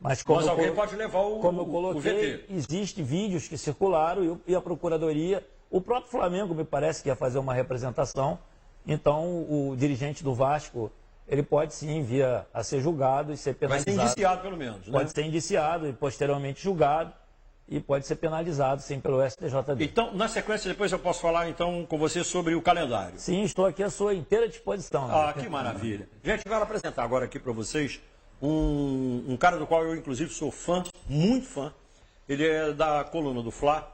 Mas alguém pode levar como eu coloquei, o VT. existem vídeos que circularam e a Procuradoria, o próprio Flamengo me parece que ia fazer uma representação, então o dirigente do Vasco, ele pode sim vir a ser julgado e ser penalizado. Vai ser indiciado pelo menos, né? Pode ser indiciado e posteriormente julgado e pode ser penalizado sim pelo STJD. Então, na sequência, depois eu posso falar então com você sobre o calendário. Sim, estou aqui à sua inteira disposição. Ah, que maravilha. Gente, eu quero apresentar agora aqui para vocês um cara do qual eu, inclusive, sou fã, muito fã. Ele é da coluna do Fla,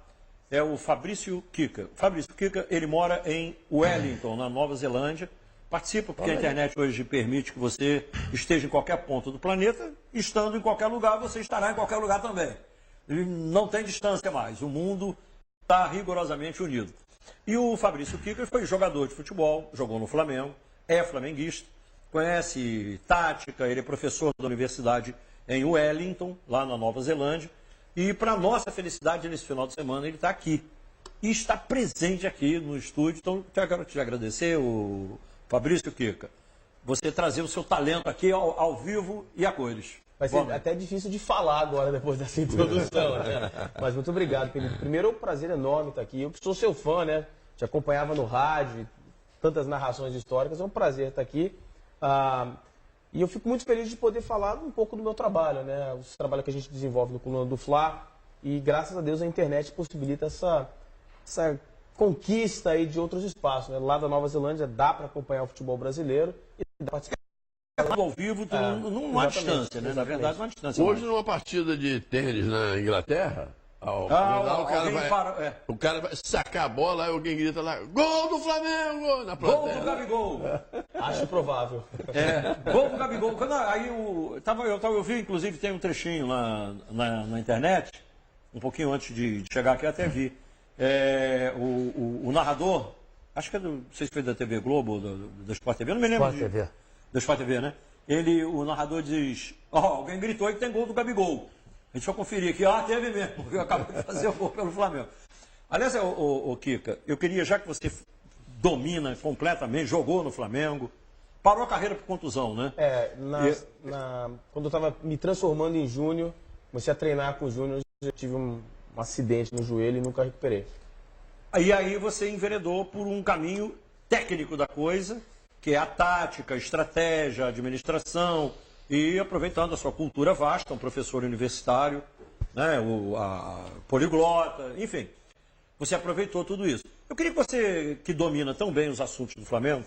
é o Fabrício Kika. Fabrício Kika, ele mora em Wellington, na Nova Zelândia. Participa porque a internet hoje permite que você esteja em qualquer ponto do planeta. Estando em qualquer lugar, você estará em qualquer lugar também. Não tem distância mais. O mundo está rigorosamente unido. E o Fabrício Kika foi jogador de futebol, jogou no Flamengo, é flamenguista, conhece tática, ele é professor da universidade em Wellington, lá na Nova Zelândia. E, para nossa felicidade, nesse final de semana, ele está aqui. E está presente aqui no estúdio. Então, eu quero te agradecer, o Fabrício Kika, você trazer o seu talento aqui ao vivo e a cores. Vai ser até difícil de falar agora, depois dessa introdução, né? Mas muito obrigado, Felipe. Primeiro, é um prazer enorme estar aqui. Eu sou seu fã, né? Te acompanhava no rádio, tantas narrações históricas. É um prazer estar aqui. E eu fico muito feliz de poder falar um pouco do meu trabalho, né? O trabalho que a gente desenvolve no Coluna do Fla. E, graças a Deus, a internet possibilita essa conquista aí de outros espaços, né? Lá da Nova Zelândia dá para acompanhar o futebol brasileiro e dá para participar. Ao vivo, numa distância, né? Na verdade, numa distância. Hoje, numa partida de tênis na Inglaterra, o cara vai sacar a bola, aí alguém grita lá, gol do Flamengo! Na plateia. Gol do Gabigol! Acho provável. Gol do Gabigol. Aí eu vi, inclusive, tem um trechinho na internet, um pouquinho antes de chegar aqui, eu até vi. O narrador, acho que não sei se foi da TV Globo ou da Sport TV, não me lembro. Sport TV. Da Sport TV, né? O narrador diz, alguém gritou aí que tem gol do Gabigol. A gente vai conferir aqui, teve mesmo, porque eu acabei de fazer o gol pelo Flamengo. Aliás, Kika, eu queria, já que você domina completamente, jogou no Flamengo, parou a carreira por contusão, né? Quando eu estava me transformando em júnior, comecei a treinar com júnior, eu tive um acidente no joelho e nunca recuperei. E aí você enveredou por um caminho técnico da coisa, que é a tática, a estratégia, a administração, e aproveitando a sua cultura vasta, um professor universitário, né, a poliglota, enfim. Você aproveitou tudo isso. Eu queria que você, que domina tão bem os assuntos do Flamengo,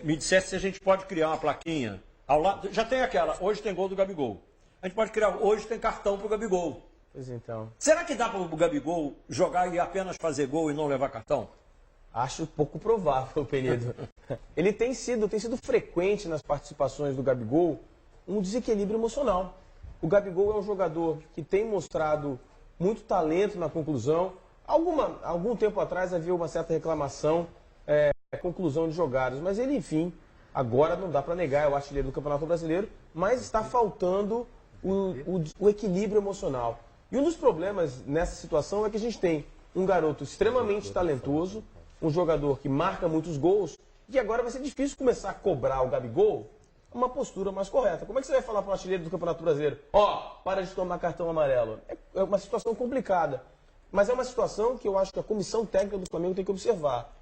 me dissesse se a gente pode criar uma plaquinha ao lado. Já tem aquela, hoje tem gol do Gabigol. A gente pode criar, hoje tem cartão para o Gabigol. Pois então. Será que dá para o Gabigol jogar e apenas fazer gol e não levar cartão? Acho pouco provável, Penedo. Ele tem sido frequente nas participações do Gabigol um desequilíbrio emocional. O Gabigol é um jogador que tem mostrado muito talento na conclusão. Algum tempo atrás havia uma certa reclamação, conclusão de jogadas, mas ele, enfim, agora não dá para negar, é o artilheiro do Campeonato Brasileiro, mas está faltando o equilíbrio emocional. E um dos problemas nessa situação é que a gente tem um garoto extremamente talentoso, um jogador que marca muitos gols, e agora vai ser difícil começar a cobrar o Gabigol uma postura mais correta. Como é que você vai falar para o artilheiro do Campeonato Brasileiro? Para de tomar cartão amarelo. É uma situação complicada. Mas é uma situação que eu acho que a comissão técnica do Flamengo tem que observar.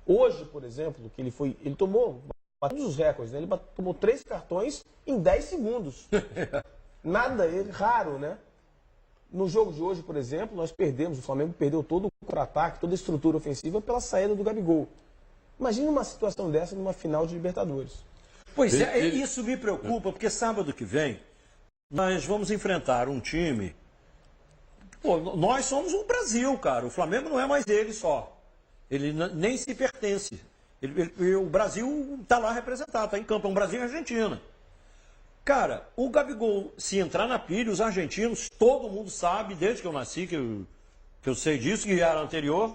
Hoje, por exemplo, que ele tomou todos os recordes, né? Ele tomou 3 cartões em 10 segundos. Nada, raro, né? No jogo de hoje, por exemplo, nós perdemos, o Flamengo perdeu todo o contra-ataque, toda a estrutura ofensiva pela saída do Gabigol. Imagina uma situação dessa numa final de Libertadores. Pois é, isso me preocupa, porque sábado que vem nós vamos enfrentar um time. Nós somos um Brasil, cara. O Flamengo não é mais ele só. Ele nem se pertence. O Brasil está lá representado, está em campo. É um Brasil e Argentina. Cara, o Gabigol, se entrar na pilha, os argentinos, todo mundo sabe, desde que eu nasci, que eu sei disso, que era anterior.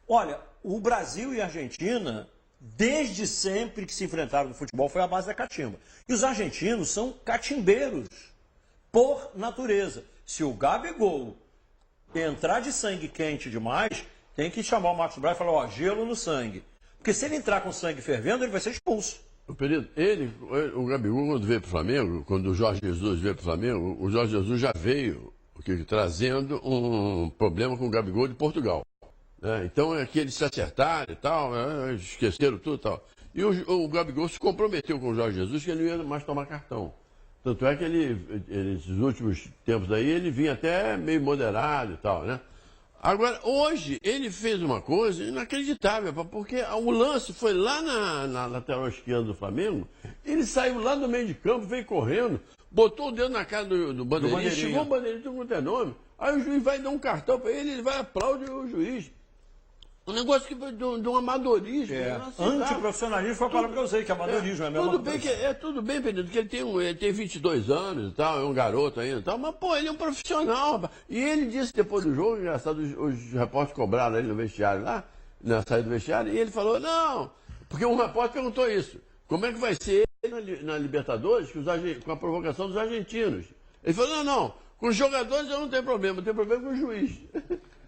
Olha, o Brasil e a Argentina, desde sempre que se enfrentaram no futebol, foi a base da catimba. E os argentinos são catimbeiros, por natureza. Se o Gabigol entrar de sangue quente demais, tem que chamar o Marcos Braz e falar, gelo no sangue. Porque se ele entrar com sangue fervendo, ele vai ser expulso. O Gabigol, quando veio para o Flamengo, quando o Jorge Jesus veio para o Flamengo, o Jorge Jesus já veio trazendo um problema com o Gabigol de Portugal. Né? Então é que eles se acertaram e tal, esqueceram tudo e tal. E o Gabigol se comprometeu com o Jorge Jesus que ele não ia mais tomar cartão. Tanto é que esses últimos tempos aí, ele vinha até meio moderado e tal, né? Agora, hoje, ele fez uma coisa inacreditável, porque o lance foi lá na lateral esquerda do Flamengo, ele saiu lá do meio de campo, veio correndo, botou o dedo na cara do bandeirinha, chegou o bandeirinha, tudo quanto é nome, aí o juiz vai dar um cartão para ele vai aplaudir o juiz. Um negócio de um amadorismo. Antiprofissionalismo foi a palavra que eu usei, que amadorismo é a mesma coisa. Tudo bem, Pedro, que ele tem 22 anos e tal, é um garoto ainda e tal, mas, pô, ele é um profissional, rapaz. E ele disse depois do jogo, engraçado, os repórteres cobraram ele no vestiário lá, na saída do vestiário, e ele falou, não, porque um repórter perguntou isso, como é que vai ser ele na Libertadores com a provocação dos argentinos? Ele falou, não, com os jogadores eu não tenho problema, eu tenho problema com o juiz.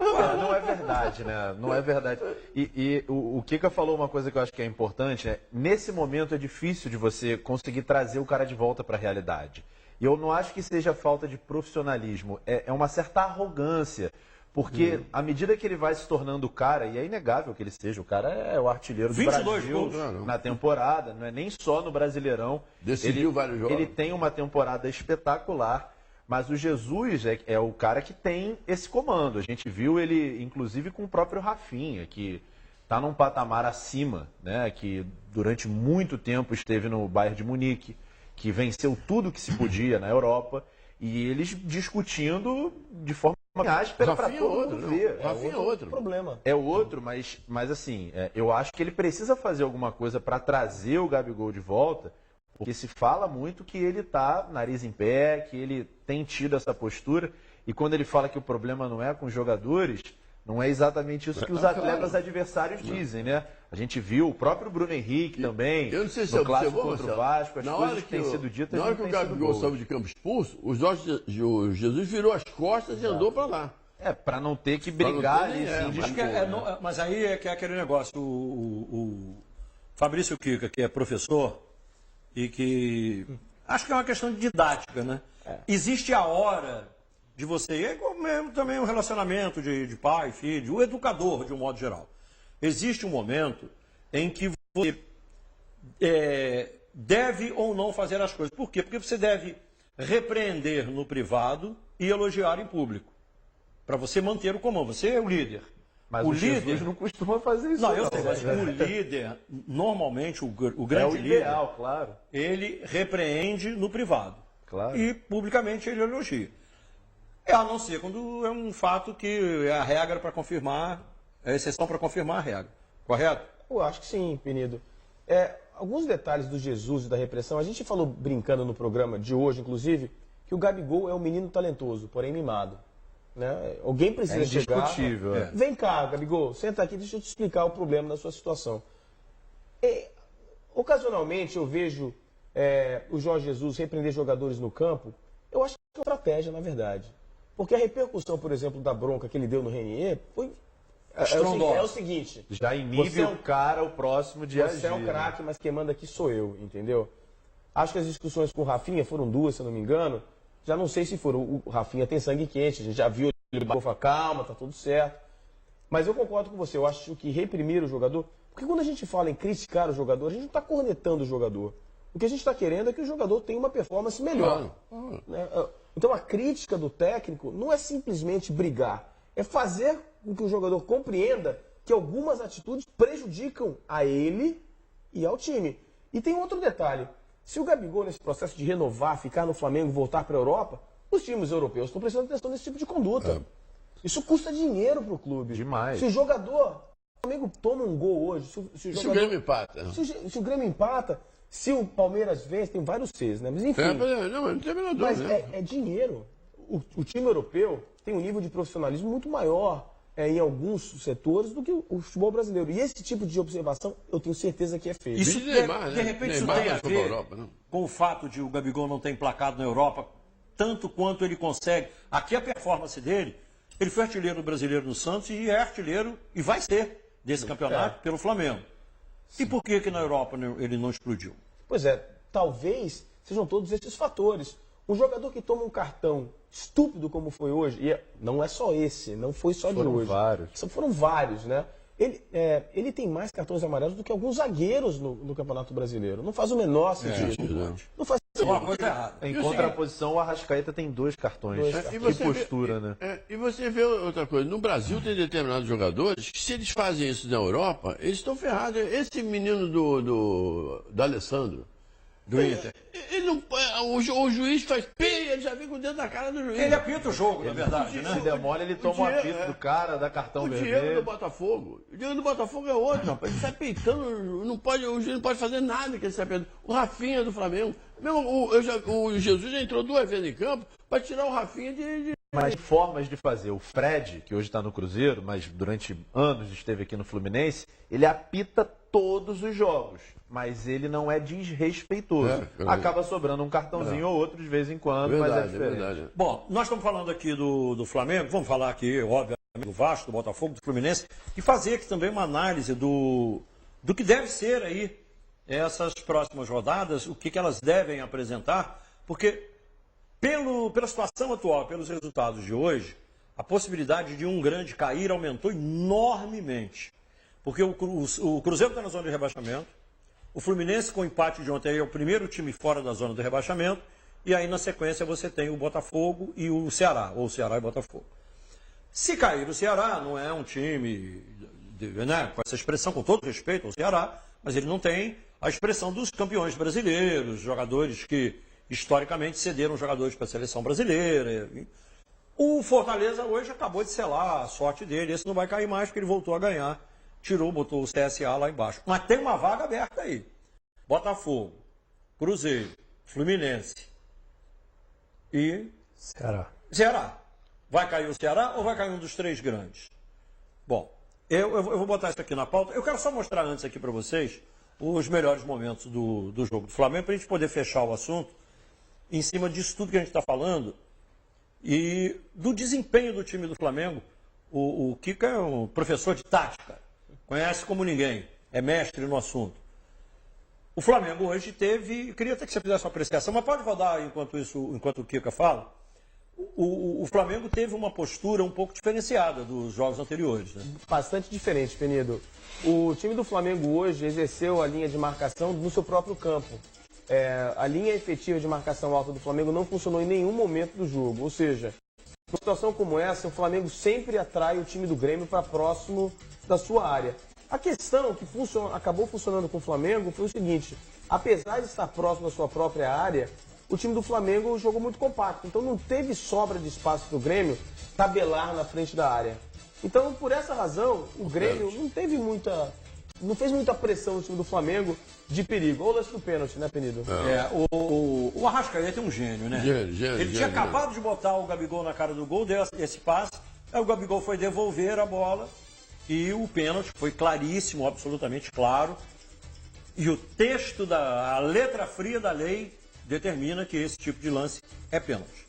Não é verdade, né? Não é verdade. E o Kika falou uma coisa que eu acho que é importante, né? Nesse momento é difícil de você conseguir trazer o cara de volta para a realidade. E eu não acho que seja falta de profissionalismo, é uma certa arrogância. Porque à medida que ele vai se tornando o cara, e é inegável que ele seja, o cara é o artilheiro do Brasil na temporada, não é nem só no Brasileirão. Decidiu vários jogos. Ele tem uma temporada espetacular. Mas o Jesus é o cara que tem esse comando. A gente viu ele, inclusive, com o próprio Rafinha, que está num patamar acima, né? Que durante muito tempo esteve no Bayern de Munique, que venceu tudo que se podia na Europa, e eles discutindo de forma áspera para todo mundo ver. Rafinha é outro problema. É outro, mas assim, eu acho que ele precisa fazer alguma coisa para trazer o Gabigol de volta, porque se fala muito que ele está nariz em pé, que ele tem tido essa postura, e quando ele fala que o problema não é com os jogadores, não é exatamente isso que os atletas adversários dizem, né? A gente viu o próprio Bruno Henrique também, eu não sei se no clássico contra o Vasco, as coisas que têm sido ditas. Na hora que o Gabigol saiu de campo expulso, o Jesus virou as costas e andou para lá. Para não ter que brigar ali. Mas aí é que é aquele negócio, o Fabrício Kika, que é professor, e que acho que é uma questão de didática, né? Existe a hora de você, é igual mesmo também um relacionamento de pai, filho, o educador de um modo geral. Existe um momento em que você deve ou não fazer as coisas. Por quê? Porque você deve repreender no privado e elogiar em público. Para você manter o comando. Você é o líder. Mas o líder Jesus não costuma fazer isso. Não, eu sei, mas o líder, normalmente, o grande líder, ideal, claro. Ele repreende no privado. Claro. E publicamente ele elogia. A não ser quando é um fato que é a regra para confirmar, é a exceção para confirmar a regra. Correto? Eu acho que sim, Penido. Alguns detalhes do Jesus e da repressão, a gente falou brincando no programa de hoje, inclusive, que o Gabigol é um menino talentoso, porém mimado. Né? Alguém precisa chegar. Indiscutível. Vem cá, Gabigol, senta aqui, deixa eu te explicar o problema da sua situação. Ocasionalmente eu vejo o Jorge Jesus repreender jogadores no campo. Eu acho que é uma estratégia, na verdade. Porque a repercussão, por exemplo, da bronca que ele deu no Renier foi. É o seguinte. Já inibe o cara, o próximo de agir. Você é um craque, mas quem manda aqui sou eu, entendeu? Acho que as discussões com o Rafinha foram 2, se eu não me engano. Já não sei se foram. O Rafinha tem sangue quente, a gente já viu ele falou, calma, tá tudo certo. Mas eu concordo com você, eu acho que reprimir o jogador. Porque quando a gente fala em criticar o jogador, a gente não está cornetando o jogador. O que a gente está querendo é que o jogador tenha uma performance melhor. Né? Então a crítica do técnico não é simplesmente brigar, é fazer com que o jogador compreenda que algumas atitudes prejudicam a ele e ao time. E tem outro detalhe. Se o Gabigol, nesse processo de renovar, ficar no Flamengo e voltar para a Europa, os times europeus estão prestando atenção nesse tipo de conduta. Isso custa dinheiro para o clube. Demais. Se o jogador... O Flamengo toma um gol hoje... Se o Grêmio empata. Se o Grêmio empata, se o Palmeiras vence, tem vários Cs, né? Mas enfim... não tem a menor dúvida, mas é dinheiro. O time europeu tem um nível de profissionalismo muito maior em alguns setores do que o futebol brasileiro. E esse tipo de observação, eu tenho certeza que é feito. Isso Neymar, de repente isso Neymar tem a vai pra ver Europa, não? com o fato de o Gabigol não ter emplacado na Europa tanto quanto ele consegue. Aqui a performance dele, ele foi artilheiro brasileiro no Santos e é artilheiro, e vai ser, desse campeonato, pelo Flamengo. E por que na Europa ele não explodiu? Pois é, talvez sejam todos esses fatores. Um jogador que toma um cartão estúpido como foi hoje, e não é só esse, não foi só de hoje. Foram vários, né? Ele tem mais cartões amarelos do que alguns zagueiros no Campeonato Brasileiro. Não faz o menor sentido. Não faz Uma coisa errada. Em contraposição, o Arrascaeta tem 2 cartões. Que postura, né? E você vê outra coisa. No Brasil tem determinados jogadores que, se eles fazem isso na Europa, eles estão ferrados. Esse menino do Alessandro. Do Inter. Ele não, o juiz faz pê, ele já vem com o dedo na cara do juiz. Ele apita o jogo, na verdade, né? Se demora, ele toma o apito do cara, dá cartão vermelho. O Diego do Botafogo. O Diego do Botafogo é outro, rapaz. Ele sai peitando, não pode, o juiz não pode fazer nada que ele sai peitando. O Rafinha do Flamengo. Mesmo, o Jesus já entrou 2 vezes em campo para tirar o Rafinha de... Mas formas de fazer. O Fred, que hoje está no Cruzeiro, mas durante anos esteve aqui no Fluminense, ele apita todos os jogos, mas ele não é desrespeitoso. Acaba sobrando um cartãozinho ou outro de vez em quando, mas é diferente. Bom, nós estamos falando aqui do Flamengo, vamos falar aqui, obviamente, do Vasco, do Botafogo, do Fluminense, e fazer aqui também uma análise do que deve ser aí essas próximas rodadas, o que elas devem apresentar, porque pela situação atual, pelos resultados de hoje, a possibilidade de um grande cair aumentou enormemente. Porque o Cruzeiro está na zona de rebaixamento, o Fluminense com o empate de ontem é o primeiro time fora da zona de rebaixamento, e aí na sequência você tem o Botafogo e o Ceará, ou Ceará e Botafogo. Se cair o Ceará, não é um time, né, com essa expressão, com todo respeito ao Ceará, mas ele não tem a expressão dos campeões brasileiros, jogadores que historicamente cederam jogadores para a seleção brasileira. O Fortaleza hoje acabou de selar a sorte dele, esse não vai cair mais porque ele voltou a ganhar. Botou o CSA lá embaixo. Mas tem uma vaga aberta aí. Botafogo, Cruzeiro, Fluminense e Ceará. Vai cair o Ceará ou vai cair um dos 3 grandes? Bom, eu vou botar isso aqui na pauta. Eu quero só mostrar antes aqui para vocês os melhores momentos do jogo do Flamengo, para a gente poder fechar o assunto em cima disso tudo que a gente está falando e do desempenho do time do Flamengo. O Kika é um professor de tática. Conhece como ninguém, é mestre no assunto. O Flamengo hoje teve, queria até que você fizesse uma apreciação, mas pode rodar enquanto o Kika fala. O Flamengo teve uma postura um pouco diferenciada dos jogos anteriores, né? Bastante diferente, Penido. O time do Flamengo hoje exerceu a linha de marcação no seu próprio campo. A linha efetiva de marcação alta do Flamengo não funcionou em nenhum momento do jogo, ou seja, numa situação como essa, o Flamengo sempre atrai o time do Grêmio para próximo da sua área. A questão que acabou funcionando com o Flamengo foi o seguinte: apesar de estar próximo da sua própria área, o time do Flamengo jogou muito compacto, então não teve sobra de espaço para o Grêmio tabelar na frente da área. Então, por essa razão, o Grêmio não fez muita pressão no time do Flamengo de perigo. Ou o lance do pênalti, né, Penido? O Arrascaeta é um gênio, né? Ele tinha acabado de botar o Gabigol na cara do gol, deu esse passe, aí o Gabigol foi devolver a bola e o pênalti foi claríssimo, absolutamente claro. E o texto, a letra fria da lei determina que esse tipo de lance é pênalti.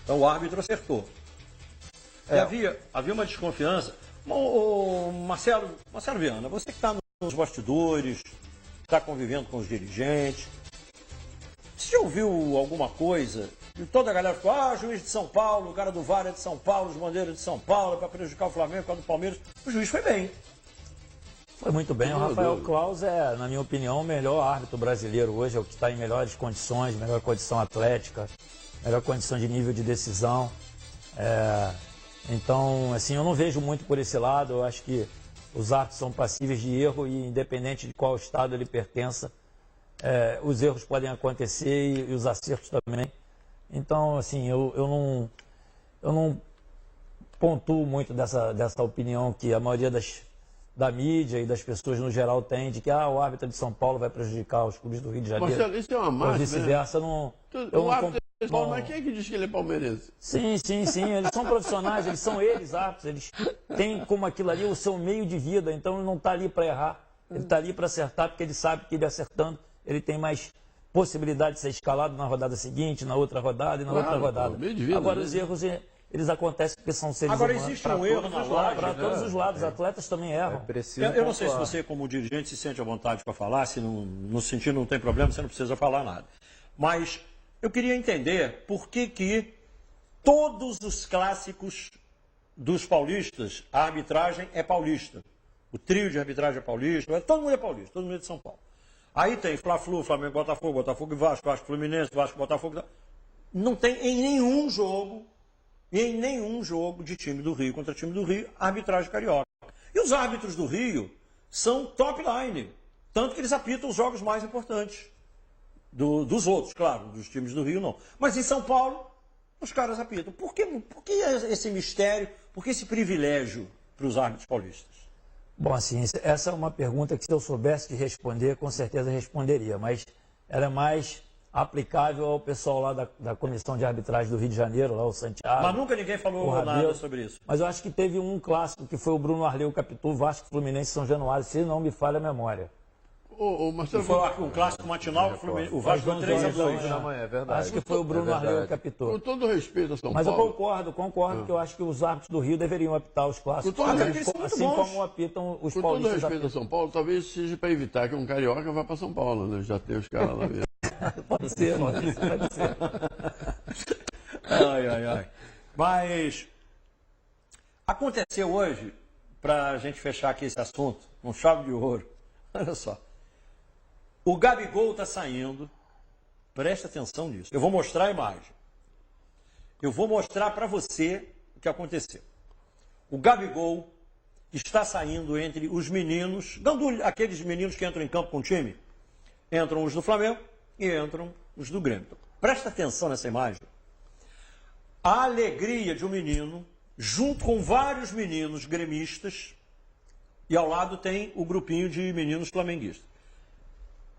Então o árbitro acertou. E havia uma desconfiança. Marcelo Viana, você que está nos bastidores, está convivendo com os dirigentes, você já ouviu alguma coisa? E toda a galera falou, juiz de São Paulo, o cara do VAR é de São Paulo, os bandeiras de São Paulo, para prejudicar o Flamengo, para do Palmeiras. O juiz foi bem. Foi muito bem. O Rafael Claus é, na minha opinião, o melhor árbitro brasileiro hoje, é o que está em melhores condições, melhor condição atlética, melhor condição de nível de decisão. Então, assim, eu não vejo muito por esse lado. Eu acho que os árbitros são passíveis de erro e, independente de qual estado ele pertença, os erros podem acontecer e os acertos também. Então, assim, eu não pontuo muito dessa opinião que a maioria da mídia e das pessoas no geral tem de que o árbitro de São Paulo vai prejudicar os clubes do Rio de Janeiro. Marcelo, isso é uma máxima, vice-versa, o árbitro de São Paulo, mas quem é que diz que ele é palmeirense? Sim. Eles são profissionais, eles são árbitros. Eles têm como aquilo ali o seu meio de vida, então ele não está ali para errar. Ele está ali para acertar, porque ele sabe que ele acertando, ele tem mais possibilidade de ser escalado na rodada seguinte, na outra rodada e na outra rodada. Meio de vida, agora, né? os erros eles acontecem porque são seres Agora, humanos. existe um erro na laje, Para né? todos os lados, atletas também erram. Eu não sei se você, como dirigente, se sente à vontade para falar, se não sentir não tem problema, você não precisa falar nada. Mas eu queria entender por que todos os clássicos dos paulistas, a arbitragem é paulista. O trio de arbitragem é paulista, todo mundo é paulista, todo mundo é de São Paulo. Aí tem Fla-Flu, Flamengo, Botafogo, Botafogo e Vasco, Vasco, Fluminense, Vasco, Botafogo. Não tem em nenhum jogo de time do Rio contra time do Rio, arbitragem carioca. E os árbitros do Rio são top line, tanto que eles apitam os jogos mais importantes dos outros, claro, dos times do Rio não. Mas em São Paulo, os caras apitam. Por que esse mistério, por que esse privilégio para os árbitros paulistas? Bom, assim, essa é uma pergunta que se eu soubesse de responder, com certeza responderia, mas ela é mais aplicável ao pessoal lá da Comissão de Arbitragem do Rio de Janeiro, lá o Santiago. Mas nunca ninguém falou nada sobre isso. Mas eu acho que teve um clássico que foi o Bruno Arleu Capitu, Vasco, Fluminense, São Januário, se não me falha a memória. Marcelo, Foi um clássico matinal, o Vasco foi 3-2. É verdade. Acho que foi o Bruno Arleu Capitu. com todo respeito a São Mas eu Paulo... concordo que eu acho que os árbitros do Rio deveriam apitar os clássicos, Com todo assim como apitam os Com todo paulistas. respeito a São Paulo, talvez seja para evitar que um carioca vá para São Paulo, né? Já tem os caras lá mesmo. Pode ser, pode ser. Ai. Mas aconteceu hoje, para a gente fechar aqui esse assunto, com chave de ouro, olha só. O Gabigol está saindo, presta atenção nisso. Eu vou mostrar a imagem. Eu vou mostrar para você o que aconteceu. O Gabigol está saindo entre os meninos, aqueles meninos que entram em campo com o time. Entram os do Flamengo e entram os do Grêmio. Presta atenção nessa imagem. A alegria de um menino, junto com vários meninos gremistas, e ao lado tem o grupinho de meninos flamenguistas.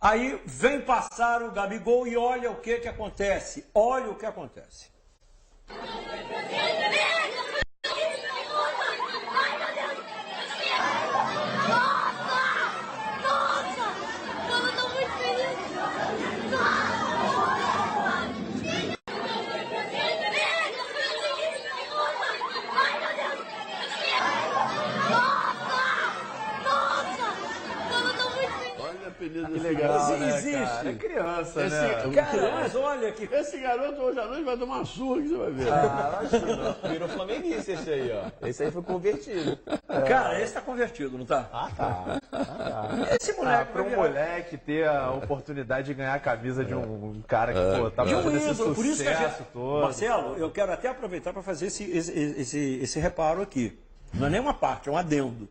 Aí vem passar o Gabigol e olha o que acontece. Olha o que acontece. Que legal, Existe. Cara, é criança, né? Cara, mas olha que... Esse garoto hoje à noite vai tomar uma surra que você vai ver. Acho que não. Virou flamenguista esse aí, ó. Esse aí foi convertido. Cara, esse tá convertido, não tá? Tá. Esse moleque Para um moleque ter a oportunidade de ganhar a camisa de um cara que tá de um fazendo esse ídolo, por isso que a sucesso gente... todo. Marcelo, eu quero até aproveitar para fazer esse reparo aqui. Não é nem uma parte, é um adendo.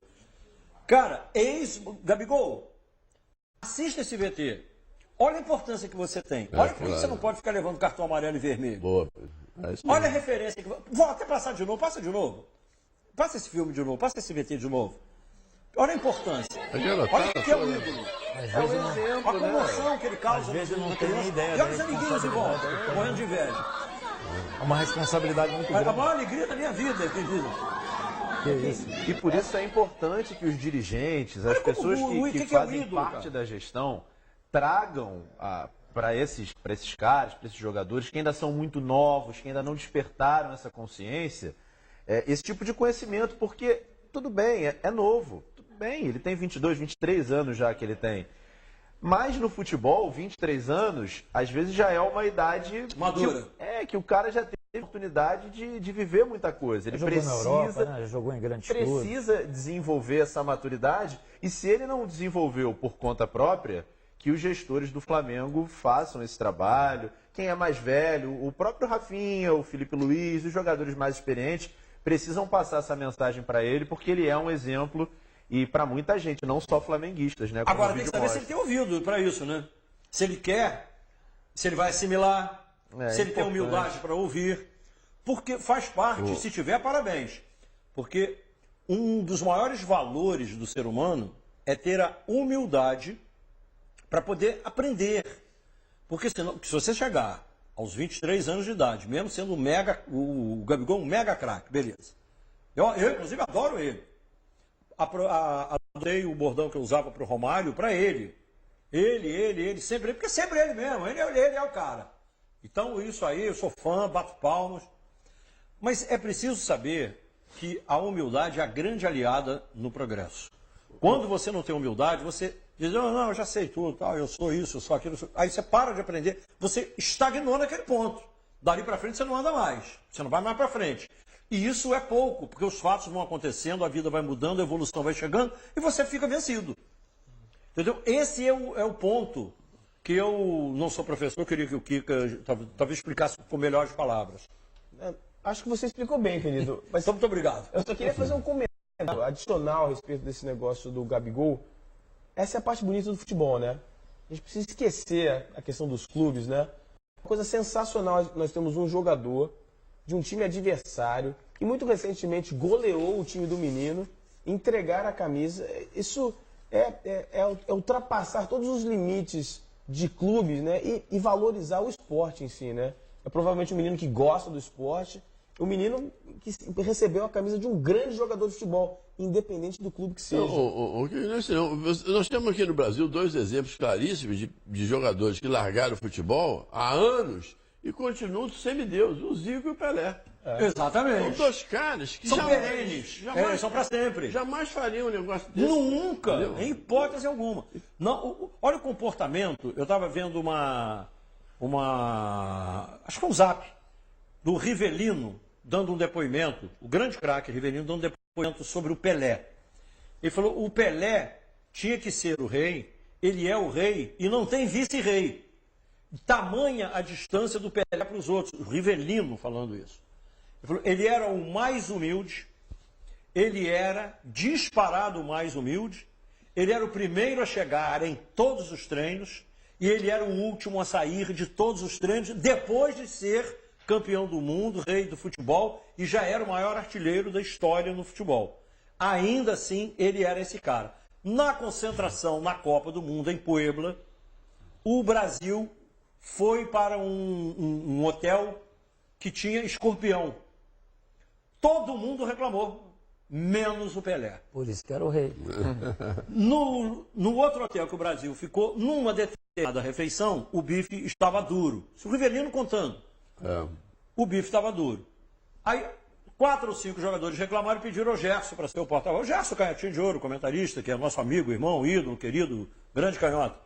Cara, Gabigol, assista esse VT. Olha a importância que você tem. Olha por que você não pode ficar levando cartão amarelo e vermelho. Boa. Olha a referência. Vou até passar de novo. Passa de novo. Passa esse filme de novo. Passa esse VT de novo. Olha a importância. Olha que é o ídolo. Às É o vezes não- exemplo, a comoção que ele causa. Às vezes no não tem nem ideia E olha os da amiguinhos em volta, responsabilidade. morrendo de inveja. É uma responsabilidade muito A grande. maior alegria da minha vida, querido. Que isso. E por isso é importante que os dirigentes, as pessoas que que é o fazem ídolo, parte cara? da gestão, tragam para esses caras, para esses jogadores que ainda são muito novos, que ainda não despertaram essa consciência, esse tipo de conhecimento, porque tudo bem, é novo, tudo bem, ele tem 22, 23 anos já que ele tem. Mas no futebol, 23 anos, às vezes já é uma idade... Madura. Que o cara já tem a oportunidade de viver muita coisa. Ele Jogou precisa... na Europa, né? Jogou em grandes clubes. precisa desenvolver essa maturidade, e se ele não desenvolveu por conta própria, que os gestores do Flamengo façam esse trabalho. Quem é mais velho, o próprio Rafinha, o Felipe Luiz, os jogadores mais experientes, precisam passar essa mensagem para ele, porque ele é um exemplo, e para muita gente, não só flamenguistas, né? como Agora o tem que vídeo saber se mostra. ele tem ouvido para isso, né? Se ele quer, se ele vai assimilar, se ele tem importante. humildade para ouvir. Porque faz parte, se tiver, parabéns. Porque um dos maiores valores do ser humano é ter a humildade para poder aprender. Porque senão, se você chegar aos 23 anos de idade, mesmo sendo o Gabigol um mega craque, beleza. Eu inclusive, adoro ele. Adorei o bordão que eu usava para o Romário, para ele. Ele, sempre ele, porque sempre ele mesmo, ele é o cara. Então, isso aí, eu sou fã, bato palmas. Mas é preciso saber que a humildade é a grande aliada no progresso. Quando você não tem humildade, você diz, não, eu já sei tudo, tal, eu sou isso, eu sou aquilo. Aí você para de aprender, você estagnou naquele ponto. Dali para frente você não anda mais, você não vai mais para frente. E isso é pouco, porque os fatos vão acontecendo, a vida vai mudando, a evolução vai chegando e você fica vencido. Entendeu? Esse é o ponto que eu não sou professor, eu queria que o Kika talvez explicasse com melhores palavras. Acho que você explicou bem, querido. Mas Então, muito obrigado. eu só queria fazer um comentário adicional a respeito desse negócio do Gabigol. Essa é a parte bonita do futebol, né? A gente precisa esquecer a questão dos clubes, né? Uma coisa sensacional, nós temos um jogador de um time adversário que muito recentemente goleou o time do menino, entregar a camisa. Isso é ultrapassar todos os limites de clubes, né? E valorizar o esporte em si, né? É provavelmente um menino que gosta do esporte, um menino que recebeu a camisa de um grande jogador de futebol, independente do clube que seja. Nós temos aqui no Brasil 2 exemplos claríssimos de jogadores que largaram o futebol há anos e continuam semideus, o Zico e o Pelé. Exatamente. São 2 caras que São perenes, são para sempre. Jamais fariam um negócio desse. Nunca, Entendeu? em hipótese alguma. Não, olha o comportamento, eu estava vendo acho que foi um zap, do Rivelino dando um depoimento, o grande craque Rivelino dando um depoimento sobre o Pelé. Ele falou, o Pelé tinha que ser o rei, ele é o rei e não tem vice-rei. Tamanha a distância do Pelé para os outros. O Rivelino falando isso. Ele falou, ele era o mais humilde, ele era disparado o mais humilde, ele era o primeiro a chegar em todos os treinos e ele era o último a sair de todos os treinos depois de ser campeão do mundo, rei do futebol e já era o maior artilheiro da história no futebol. Ainda assim, ele era esse cara. Na concentração na Copa do Mundo em Puebla, o Brasil foi para um hotel que tinha escorpião. Todo mundo reclamou, menos o Pelé. Por isso que era o rei. No outro hotel que o Brasil ficou, numa determinada refeição, o bife estava duro. Isso o Rivelino contando. O bife estava duro. Aí, 4 ou 5 jogadores reclamaram e pediram ao Gerson para ser o porta-voz. O Gerson Canhotinho de Ouro, comentarista, que é nosso amigo, irmão, ídolo, querido, grande canhota.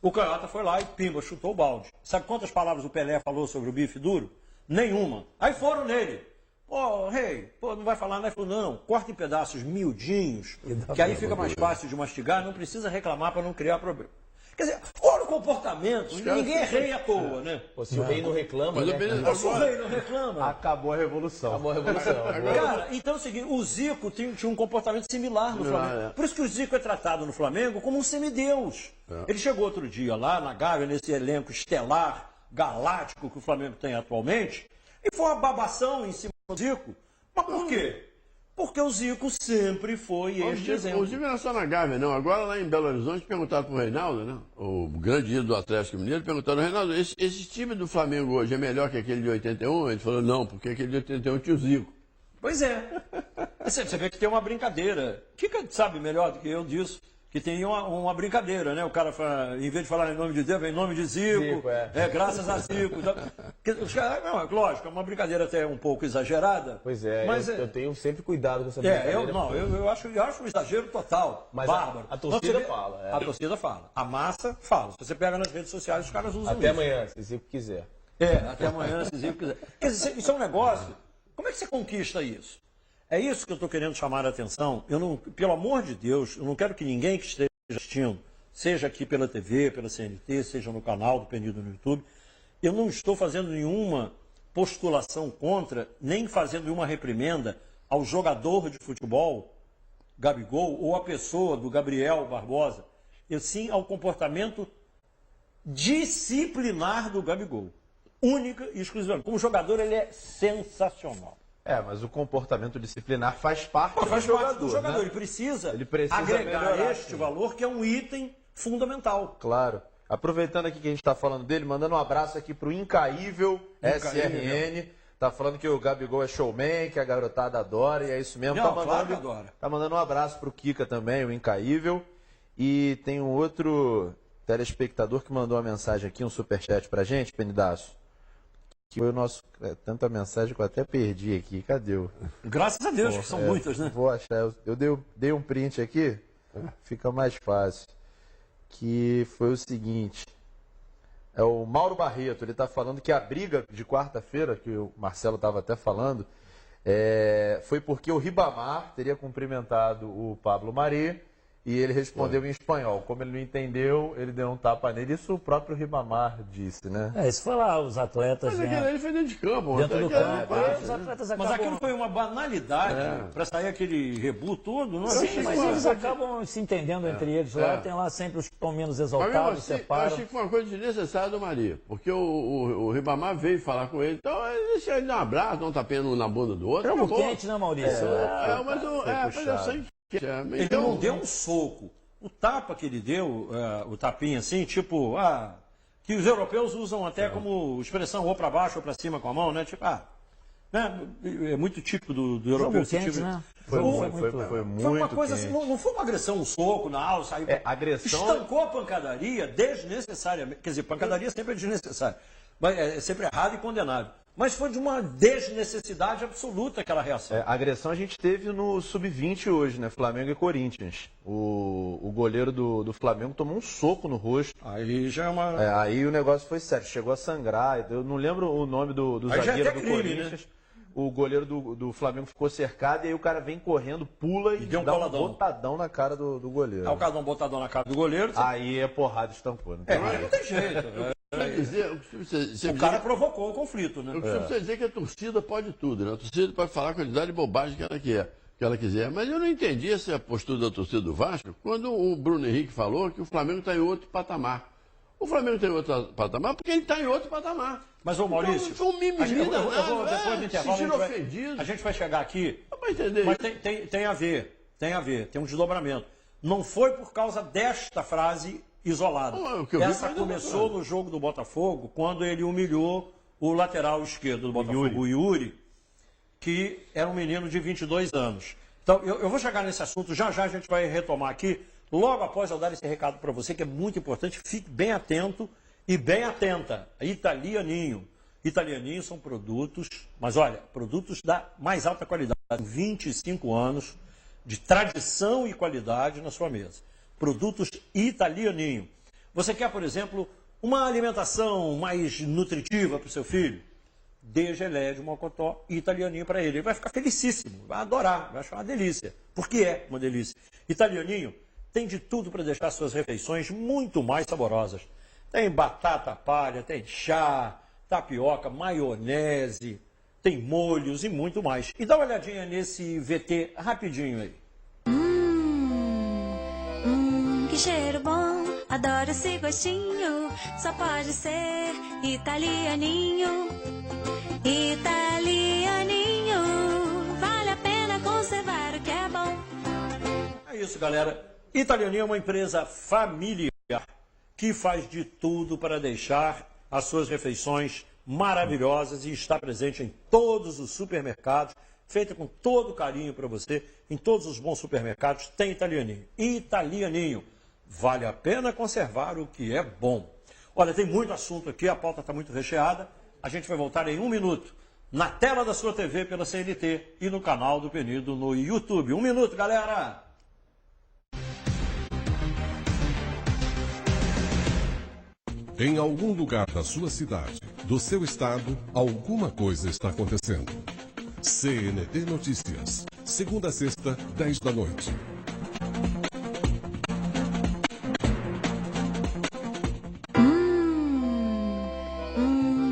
O canhota foi lá e pimba, chutou o balde. Sabe quantas palavras o Pelé falou sobre o bife duro? Nenhuma. Aí foram nele. Pô, rei, não vai falar, né? Falou, não, corta em pedaços miudinhos, que aí fica mais fácil de mastigar, não precisa reclamar para não criar problema. Quer dizer, olha o comportamento, ninguém é rei à toa, né? Pô, se o rei não reclama, Se o rei não reclama. Acabou a revolução. Acabou a revolução. Cara, então é o seguinte, o Zico tinha um comportamento similar no Flamengo. Por isso que o Zico é tratado no Flamengo como um semideus. Ele chegou outro dia lá na Gávea, nesse elenco estelar, galáctico que o Flamengo tem atualmente, e foi uma babação em cima do Zico. Mas por quê? Porque o Zico sempre foi este exemplo. O Zico não é só na Gávea, não. Agora lá em Belo Horizonte perguntaram para o Reinaldo, né? O grande ídolo do Atlético Mineiro, perguntaram, Reinaldo, esse time do Flamengo hoje é melhor que aquele de 81? Ele falou, não, porque aquele de 81 tinha o Zico. Pois é. Você vê que tem uma brincadeira. O que sabe melhor do que eu disso? Que tem uma brincadeira, né? O cara, em vez de falar em nome de Deus, vem em nome de Zico. Graças a Zico. Não, lógico, é uma brincadeira até um pouco exagerada. Pois é, mas eu tenho sempre cuidado com essa brincadeira. Eu acho um exagero total. Mas bárbaro. a torcida fala. A torcida fala. A massa fala. Se você pega nas redes sociais, os caras usam até isso. Amanhã, se Zico quiser. Até amanhã, se Zico quiser. Quer dizer, isso é um negócio. Como é que você conquista isso? É isso que eu estou querendo chamar a atenção. Pelo amor de Deus, eu não quero que ninguém que esteja assistindo, seja aqui pela TV, pela CNT, seja no canal do Penido no YouTube, eu não estou fazendo nenhuma postulação contra, nem fazendo nenhuma reprimenda ao jogador de futebol, Gabigol, ou à pessoa do Gabriel Barbosa, e sim ao comportamento disciplinar do Gabigol. Única e exclusivamente. Como jogador, ele é sensacional. Mas o comportamento disciplinar faz parte do jogador. Né? Ele precisa agregar este valor, que é um item fundamental. Claro. Aproveitando aqui que a gente está falando dele, mandando um abraço aqui para o Incaível SRN. Tá falando que o Gabigol é showman, que a garotada adora, e é isso mesmo. Tá mandando um abraço para o Kika também, o Incaível. E tem um outro telespectador que mandou uma mensagem aqui, um superchat para a gente, Penidaço. que foi o nosso... tanta mensagem que eu até perdi aqui. Cadê o... Graças a Deus, que são muitas, né? Vou achar. Eu dei um print aqui, fica mais fácil. Que foi o seguinte... É o Mauro Barreto, ele está falando que a briga de quarta-feira, que o Marcelo estava até falando, foi porque o Ribamar teria cumprimentado o Pablo Mari e ele respondeu em espanhol. Como ele não entendeu, ele deu um tapa nele. Isso o próprio Ribamar disse, né? Isso foi lá, os atletas. Mas aquele ali foi dentro de campo. Dentro do campo. Os Mas atletas acabam... aquilo foi uma banalidade para sair aquele rebu todo, não é? Sim, mas eles acabam se entendendo entre eles lá. Tem lá sempre os que estão menos exaltados, Eu separam. achei que foi uma coisa desnecessária do Maria, porque o Ribamar veio falar com ele, então deixa ele dar um abraço, dar um tapinha na bunda do outro. Jogo quente, né, Maurício? Mas eu sei que... Ele não deu um soco. O tapa que ele deu, o tapinha assim, tipo, que os europeus usam até como expressão ou para baixo ou para cima com a mão, né? Tipo, né? É muito típico do europeu. Jogo quente, tipo, né? Foi uma coisa assim, não foi uma agressão, um soco na aula, saiu. Agressão... Estancou a pancadaria desnecessariamente. Quer dizer, pancadaria sempre é desnecessária. Mas é sempre errado e condenável. Mas foi de uma desnecessidade absoluta aquela reação. A agressão a gente teve no Sub-20 hoje, né? Flamengo e Corinthians. O goleiro do Flamengo tomou um soco no rosto. Aí já é uma... Aí o negócio foi sério, chegou a sangrar. Eu não lembro o nome do zagueiro do Corinthians. Né? O goleiro do Flamengo ficou cercado e aí o cara vem correndo, pula e deu um dá boladão. Um botadão na cara do goleiro. Aí o cara dá um botadão na cara do goleiro. Aí é porrada, estancou. Não tem jeito. O cara provocou o conflito, né? Eu costumo dizer que a torcida pode tudo, né? A torcida pode falar a quantidade de bobagem que ela quiser. Mas eu não entendi essa postura da torcida do Vasco quando o Bruno Henrique falou que o Flamengo está em outro patamar. O Flamengo está em outro patamar porque ele está em outro patamar. Mas, ô Maurício, então, foi um mimimi danado, depois do intervalo, ofendido. A gente vai chegar aqui. Não vai entender. Mas tem a ver, tem um desdobramento. Não foi por causa desta frase isolada. Essa começou no jogo do Botafogo, quando ele humilhou o lateral esquerdo do Botafogo, o Yuri, que era um menino de 22 anos. Então, eu vou chegar nesse assunto, já a gente vai retomar aqui, logo após eu dar esse recado para você, que é muito importante, fique bem atento e bem atenta. Italianinho. Italianinho são produtos, mas olha, produtos da mais alta qualidade, 25 anos de tradição e qualidade na sua mesa. Produtos Italianinho. Você quer, por exemplo, uma alimentação mais nutritiva para o seu filho? Dê gelé de mocotó Italianinho para ele. Ele vai ficar felicíssimo, vai adorar, vai achar uma delícia. Porque é uma delícia. Italianinho tem de tudo para deixar suas refeições muito mais saborosas. Tem batata palha, tem chá, tapioca, maionese, tem molhos e muito mais. E dá uma olhadinha nesse VT rapidinho aí. Que cheiro bom, adoro esse gostinho, só pode ser italianinho. Italianinho, vale a pena conservar o que é bom. É isso, galera. Italianinho é uma empresa familiar que faz de tudo para deixar as suas refeições maravilhosas e está presente em todos os supermercados, feita com todo carinho para você, em todos os bons supermercados tem Italianinho. Italianinho, vale a pena conservar o que é bom. Olha, tem muito assunto aqui, a pauta está muito recheada, a gente vai voltar em 1 minuto, na tela da sua TV pela CNT e no canal do Penido no YouTube. 1 minuto, galera! Em algum lugar da sua cidade, do seu estado, alguma coisa está acontecendo. CNT Notícias, segunda a sexta, 10 da noite.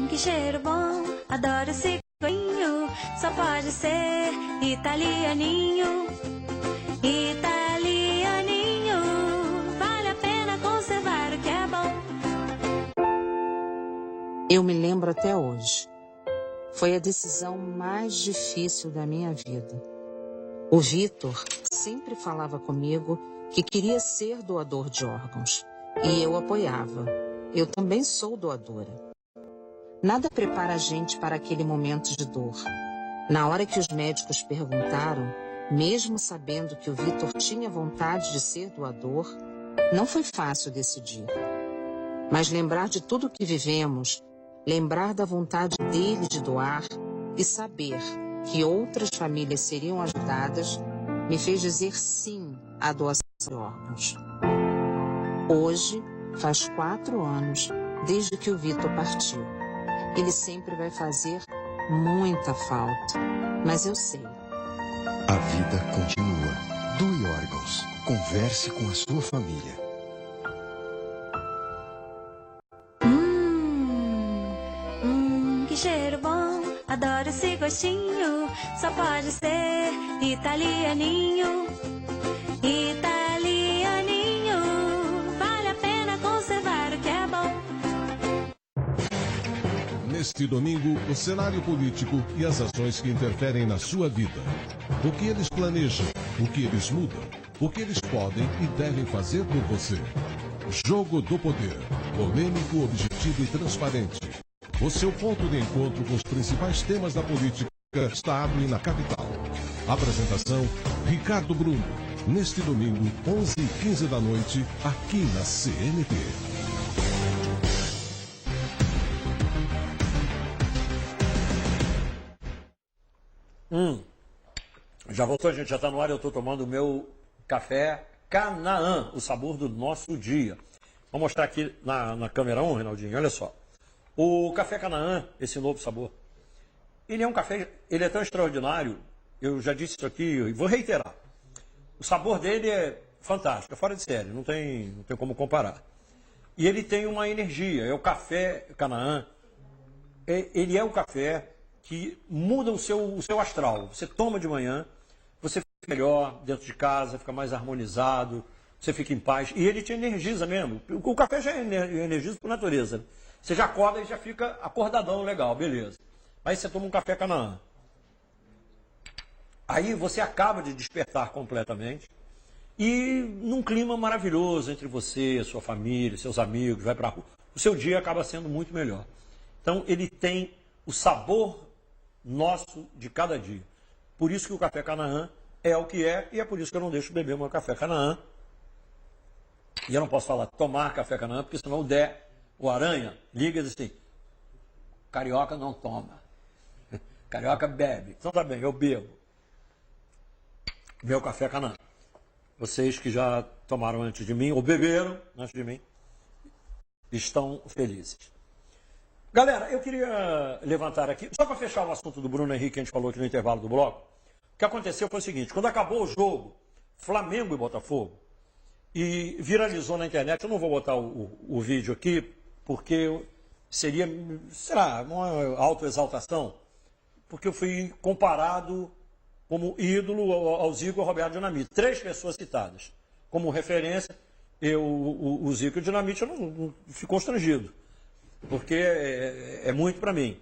Que cheiro bom, adoro esse gostinho, só pode ser italianinho. Italianinho, vale a pena conservar o que é bom. Eu me lembro até hoje. Foi a decisão mais difícil da minha vida. O Vitor sempre falava comigo que queria ser doador de órgãos. E eu apoiava. Eu também sou doadora. Nada prepara a gente para aquele momento de dor. Na hora que os médicos perguntaram, mesmo sabendo que o Vitor tinha vontade de ser doador, não foi fácil decidir. Mas lembrar de tudo que vivemos lembrar da vontade dele de doar e saber que outras famílias seriam ajudadas me fez dizer sim à doação de órgãos. Hoje, faz 4 anos desde que o Vitor partiu. Ele sempre vai fazer muita falta, mas eu sei. A vida continua. Doe órgãos. Converse com a sua família. Que cheiro bom, adoro esse gostinho. Só pode ser italianinho. Italianinho, vale a pena conservar o que é bom. Neste domingo, o cenário político e as ações que interferem na sua vida. O que eles planejam, o que eles mudam, o que eles podem e devem fazer por você. Jogo do Poder. Polêmico, objetivo e transparente. O seu ponto de encontro com os principais temas da política, estado e na capital. Apresentação, Ricardo Bruno. Neste domingo, 11h15 da noite, aqui na CNT. Já voltou, a gente já está no ar, eu estou tomando o meu café Canaã, o sabor do nosso dia. Vou mostrar aqui na câmera 1, Reinaldinho, olha só. O café Canaã, esse novo sabor, ele é um café, ele é tão extraordinário, eu já disse isso aqui e vou reiterar. O sabor dele é fantástico, é fora de série, não tem como comparar. E ele tem uma energia, é o café Canaã, ele é o café que muda o seu astral. Você toma de manhã, você fica melhor dentro de casa, fica mais harmonizado, você fica em paz. E ele te energiza mesmo. O café já energiza por natureza. Você já acorda e já fica acordadão, legal, beleza. Aí você toma um café Canaã. Aí você acaba de despertar completamente. E num clima maravilhoso entre você, sua família, seus amigos, vai pra rua. O seu dia acaba sendo muito melhor. Então ele tem o sabor nosso de cada dia. Por isso que o café Canaã é o que é, e é por isso que eu não deixo beber o meu café Canaã. E eu não posso falar tomar café Canaã, porque senão o Aranha liga e diz assim, carioca não toma, carioca bebe. Então tá bem, eu bebo meu café Canaã. Vocês que já tomaram antes de mim, ou beberam antes de mim, estão felizes. Galera, eu queria levantar aqui, só para fechar o assunto do Bruno Henrique, que a gente falou aqui no intervalo do bloco. O que aconteceu foi o seguinte, quando acabou o jogo, Flamengo e Botafogo, e viralizou na internet, eu não vou botar o vídeo aqui, porque seria, será, uma autoexaltação, porque eu fui comparado como ídolo ao Zico e ao Roberto Dinamite. 3 pessoas citadas como referência, o Zico e o Dinamite, eu não fico constrangido, porque é muito para mim.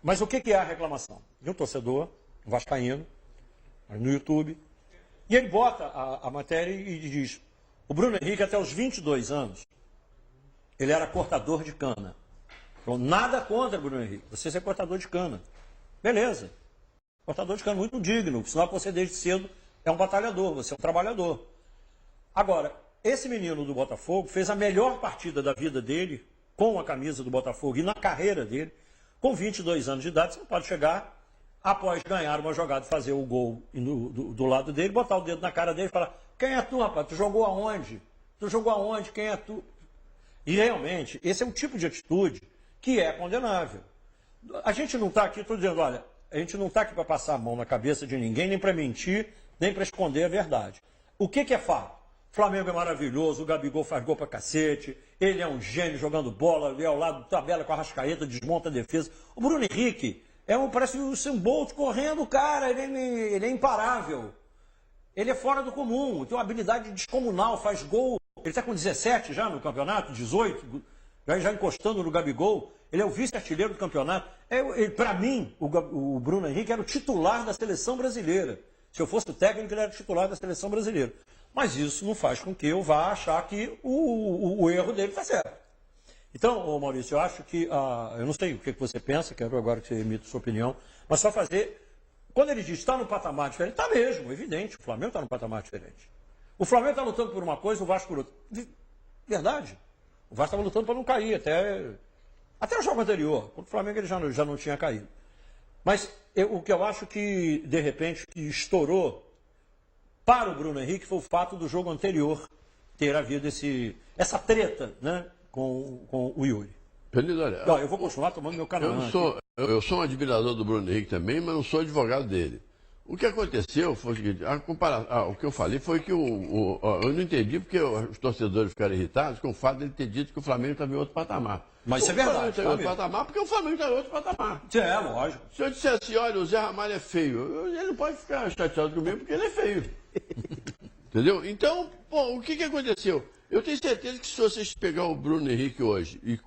Mas o que é a reclamação? De um torcedor, um vascaíno, no YouTube, e ele bota a matéria e diz, o Bruno Henrique até os 22 anos, ele era cortador de cana. Então, nada contra o Bruno Henrique, você é cortador de cana. Beleza. Cortador de cana muito digno, sinal que você desde cedo é um batalhador, você é um trabalhador. Agora, esse menino do Botafogo fez a melhor partida da vida dele, com a camisa do Botafogo e na carreira dele, com 22 anos de idade, você não pode chegar, após ganhar uma jogada, fazer o gol do lado dele, botar o dedo na cara dele e falar, quem é tu, rapaz? Tu jogou aonde? Tu jogou aonde? Quem é tu? E realmente, esse é um tipo de atitude que é condenável. A gente não está aqui, estou dizendo, olha, a gente não está aqui para passar a mão na cabeça de ninguém, nem para mentir, nem para esconder a verdade. O que é fato? O Flamengo é maravilhoso, o Gabigol faz gol pra cacete, ele é um gênio jogando bola, ali ao lado, tabela com a Arrascaeta, desmonta a defesa. O Bruno Henrique parece o Usain Bolt correndo, cara, ele é imparável. Ele é fora do comum, tem uma habilidade descomunal, faz gol. Ele está com 17 já no campeonato, 18, já encostando no Gabigol. Ele é o vice-artilheiro do campeonato. Para mim, o Bruno Henrique era o titular da seleção brasileira. Se eu fosse o técnico, ele era o titular da seleção brasileira. Mas isso não faz com que eu vá achar que o erro dele está certo. Então, Maurício, eu acho que... eu não sei o que você pensa, quero agora que você emita sua opinião, mas só fazer... Quando ele diz que está num patamar diferente, está mesmo, evidente. O Flamengo está num patamar diferente. O Flamengo está lutando por uma coisa, o Vasco por outra. Verdade. O Vasco estava lutando para não cair, Até o jogo anterior, contra o Flamengo ele já não tinha caído. Mas o que eu acho que, de repente, que estourou para o Bruno Henrique foi o fato do jogo anterior ter havido essa treta, né, com o Yuri. Penido, olha, Não, eu vou continuar tomando meu canal. eu sou um admirador do Bruno Henrique também, mas não sou advogado dele. O que aconteceu foi o seguinte, o que eu falei foi que eu não entendi porque os torcedores ficaram irritados com o fato dele ter dito que o Flamengo estava em outro patamar. Mas isso é verdade. Está em outro patamar porque o Flamengo está em outro patamar. É, lógico. Se eu disser assim, olha, o Zé Ramalho é feio, ele não pode ficar chateado comigo porque ele é feio. Entendeu? Então, o que aconteceu? Eu tenho certeza que se vocês pegar o Bruno Henrique hoje e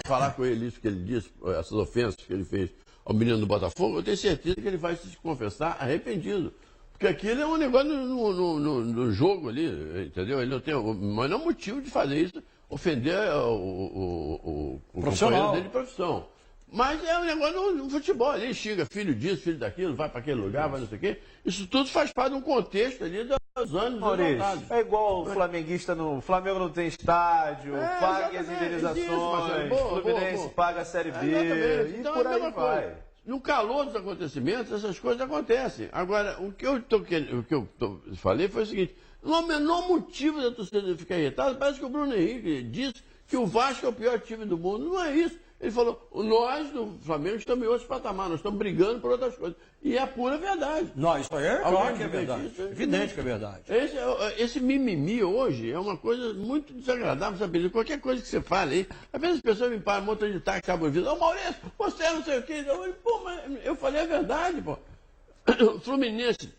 falar com ele isso que ele disse, essas ofensas que ele fez ao menino do Botafogo, eu tenho certeza que ele vai se confessar arrependido. Porque aquilo é um negócio no jogo ali, entendeu? Ele não tem, mas não é motivo de fazer isso, ofender o companheiro dele de profissão. Mas é um negócio no futebol ali, xinga filho disso, filho daquilo, vai para aquele lugar, vai não sei o quê. Isso tudo faz parte de um contexto ali dos anos. Maurício, é igual o flamenguista o Flamengo não tem estádio, paga as indenizações, o Fluminense paga a Série B, e então, por aí vai. No calor dos acontecimentos, essas coisas acontecem. Agora, o que eu falei foi o seguinte, não há o menor motivo da torcida ficar irritada, parece que o Bruno Henrique disse que o Vasco é o pior time do mundo, não é isso. Ele falou, nós do Flamengo estamos em outros patamares, nós estamos brigando por outras coisas. E é a pura verdade. Não, isso aí é claro que é verdade. Isso, evidente que é verdade. Esse mimimi hoje é uma coisa muito desagradável, sabe? Qualquer coisa que você fale aí, às vezes as pessoas me param, motor de táxi, acabam ouvindo, Maurício, você não sei o quê. Mas eu falei a verdade, pô. O Fluminense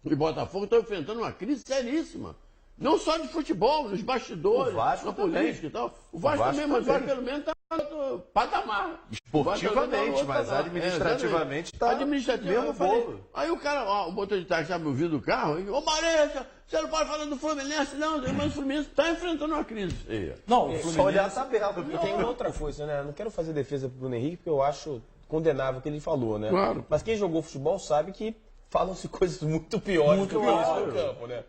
e Botafogo estão enfrentando uma crise seríssima. Não só de futebol, nos bastidores, na política e tal. O Vasco também, mas o Vasco pelo menos está no outro patamar. Esportivamente, mas administrativamente está mesmo bolo. Aí o cara, o motor de táxi abre o vidro do carro, ô Maurício, você não pode falar do Fluminense, não, mas o Fluminense está enfrentando uma crise feia. Não, o só olhar a tabela. E tem uma outra coisa, né? Eu não quero fazer defesa pro Bruno Henrique, porque eu acho condenável o que ele falou, né? Claro. Mas quem jogou futebol sabe que falam-se coisas muito piores do que isso no campo, né?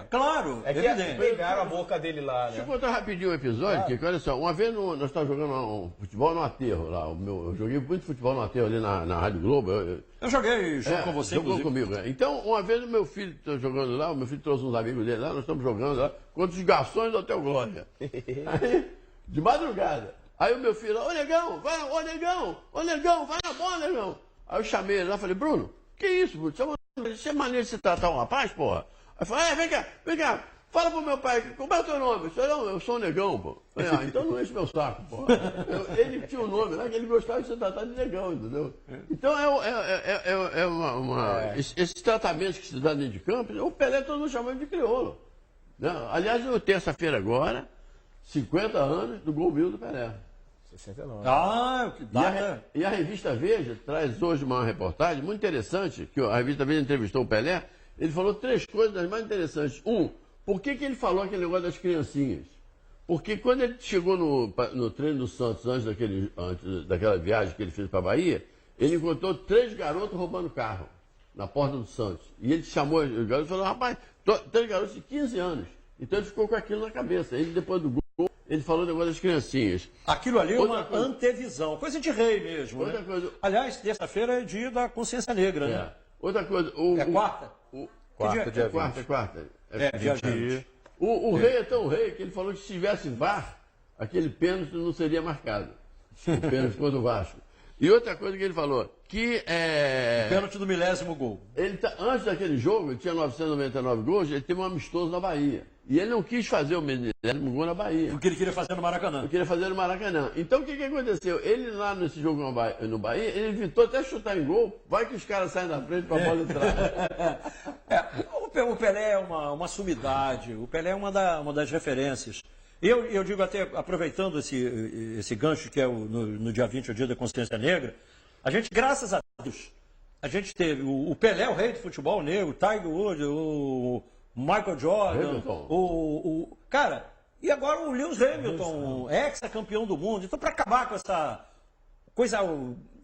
Claro, é que pegaram a boca dele lá, né? Deixa eu contar rapidinho um episódio, que olha só, uma vez nós estávamos jogando um futebol no aterro lá, eu joguei muito futebol no aterro ali na Rádio Globo. Eu joguei junto com você, jogou inclusive. comigo. Então, uma vez o meu filho está jogando lá, o meu filho trouxe uns amigos dele lá, nós estamos jogando lá, contra os garçons do Hotel Glória. Aí, de madrugada. Aí o meu filho lá, ô negão, vai na bola, negão. Aí eu chamei ele lá e falei, Bruno, que isso, Bruno? Isso é maneiro de se tratar um rapaz, porra? Aí eu falei, vem cá, fala pro meu pai, como é o teu nome? Eu sou um negão, pô. Eu falei, então não enche meu saco, porra. Ele tinha um nome lá que ele gostava de se tratar de negão, entendeu? Então esses tratamentos que se dá dentro de campo, o Pelé todo mundo chamando de crioulo. Né? Aliás, terça-feira agora, 50 anos do gol mil do Pelé. 69. Ah, que dá. E a revista Veja traz hoje uma reportagem muito interessante, que a revista Veja entrevistou o Pelé, ele falou 3 coisas das mais interessantes. Por que ele falou aquele negócio das criancinhas? Porque quando ele chegou no treino do Santos, antes daquela viagem que ele fez para a Bahia, ele encontrou 3 garotos roubando carro na porta do Santos. E ele chamou os garotos e falou, rapaz, 3 garotos de 15 anos. Então ele ficou com aquilo na cabeça. Ele, depois do gol, ele falou o negócio das criancinhas. Aquilo ali é uma antevisão, coisa de rei mesmo. Outra coisa. Aliás, terça-feira é dia da consciência negra, né? Outra coisa. É quarta? Quarta, dia 20. Quarta. Dia 20. O rei é tão rei que ele falou que se tivesse VAR, aquele pênalti não seria marcado. O pênalti contra o Vasco. E outra coisa que ele falou, que é... Pênalti do 1000º gol. Antes daquele jogo, ele tinha 999 gols, ele teve um amistoso na Bahia. E ele não quis fazer o 1000º gol na Bahia. Porque ele queria fazer no Maracanã. Ele queria fazer no Maracanã. Então o que aconteceu? Ele lá nesse jogo no Bahia, ele evitou até chutar em gol, vai que os caras saem da frente para a bola entrar. O Pelé é uma sumidade, o Pelé é uma das referências. Eu digo até, aproveitando esse gancho que é no dia 20, o dia da consciência negra, a gente, graças a Deus, a gente teve o Pelé, o rei do futebol negro, o Tiger Woods, o Michael Jordan, cara, e agora o Lewis Hamilton, ex-campeão do mundo. Então, para acabar com essa coisa,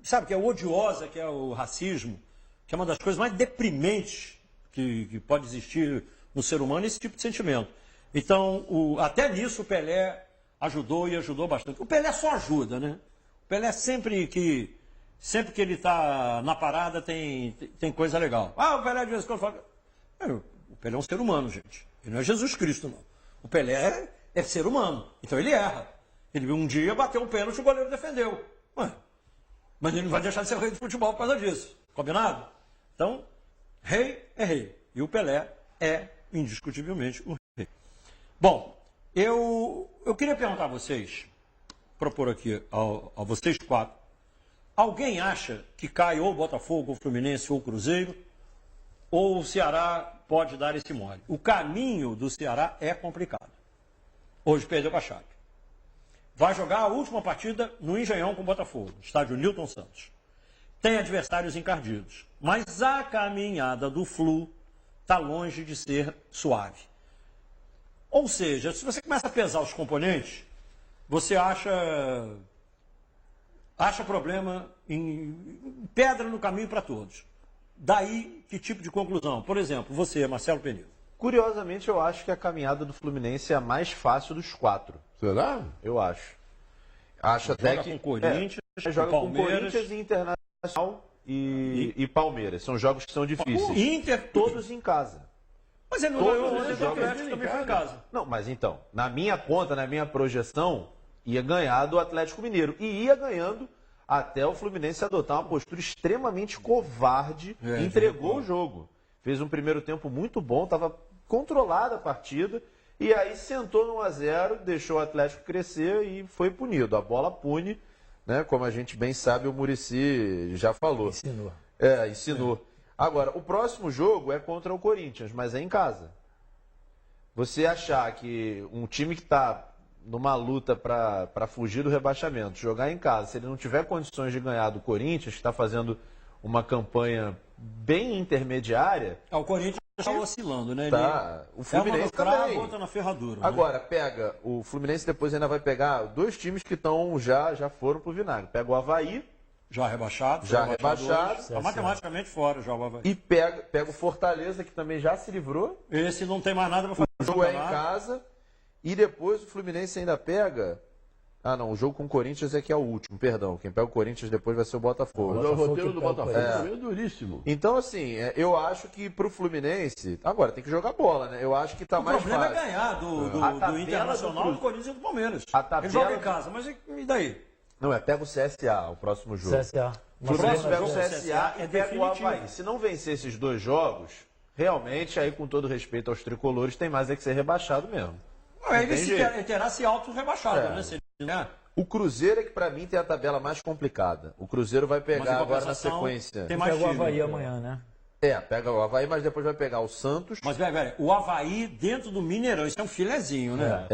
sabe, que é odiosa, que é o racismo, que é uma das coisas mais deprimentes que pode existir no ser humano, esse tipo de sentimento. Então, até nisso o Pelé ajudou e ajudou bastante. O Pelé só ajuda, né? Pelé sempre que ele está na parada tem coisa legal. O Pelé de vez em quando fala... O Pelé é um ser humano, gente. Ele não é Jesus Cristo, não. O Pelé é ser humano. Então ele erra. Ele um dia bateu um pênalti e o goleiro defendeu. Mas ele não vai deixar de ser o rei do futebol por causa disso. Combinado? Então, rei é rei. E o Pelé é, indiscutivelmente, o rei. Bom, eu queria perguntar a vocês, propor aqui a vocês quatro, alguém acha que cai ou o Botafogo, ou o Fluminense, ou o Cruzeiro, ou o Ceará pode dar esse mole? O caminho do Ceará é complicado. Hoje perdeu para a Chape. Vai jogar a última partida no Engenhão com o Botafogo, estádio Newton Santos. Tem adversários encardidos, mas a caminhada do Flu está longe de ser suave. Ou seja, se você começa a pesar os componentes, você acha problema em pedra no caminho para todos. Daí, que tipo de conclusão? Por exemplo, você, Marcelo Penido. Curiosamente, eu acho que a caminhada do Fluminense é a mais fácil dos 4. Será? Eu acho. Acho até Joga que com Corinthians, joga com Palmeiras. Corinthians e Internacional e Palmeiras. São jogos que são difíceis. O Inter, Todos em casa. Mas ele não Todos ganhou os ontem, o jogos Atlético também foi em casa. Não, mas então, na minha conta, na minha projeção, ia ganhar do Atlético Mineiro. E ia ganhando até o Fluminense adotar uma postura extremamente covarde. Entregou o jogo. Fez um primeiro tempo muito bom, estava controlada a partida. E aí sentou no 1-0, deixou o Atlético crescer e foi punido. A bola pune, né? Como a gente bem sabe, o Muricy já falou. Ensinou. Ensinou. Agora, o próximo jogo é contra o Corinthians, mas é em casa. Você achar que um time que está numa luta para fugir do rebaixamento, jogar em casa, se ele não tiver condições de ganhar do Corinthians, que está fazendo uma campanha bem intermediária... O Corinthians está oscilando, né? Tá. O Fluminense também. Outra na ferradura. Agora, pega, o Fluminense depois ainda vai pegar 2 times que estão já foram pro vinagre. Pega o Avaí... Já rebaixado. Está matematicamente fora já o Avaí. E pega o Fortaleza, que também já se livrou. Esse não tem mais nada para fazer. O jogo é em casa. E depois o Fluminense ainda pega... o jogo com o Corinthians é que é o último, perdão. Quem pega o Corinthians depois vai ser o Botafogo. O roteiro do Botafogo também é duríssimo. Então, assim, eu acho que pro Fluminense... Agora, tem que jogar bola, né? Eu acho que tá mais fácil. O problema é ganhar do Internacional, do Corinthians e do Palmeiras. Ele joga em casa, mas e daí? Não, pega o CSA, o próximo jogo. CSA. O Fluminense pega o CSA e pega o Avaí. Se não vencer esses 2 jogos, realmente, aí com todo respeito aos tricolores, tem mais é que ser rebaixado mesmo. Ele terá se auto-rebaixado, né? Se ele, né? O Cruzeiro é que pra mim tem a tabela mais complicada. O Cruzeiro vai pegar agora na sequência. Tem mais pega o Avaí amanhã, né? Pega o Avaí, mas depois vai pegar o Santos. Mas, velho, o Avaí dentro do Mineirão, isso é um filezinho, né?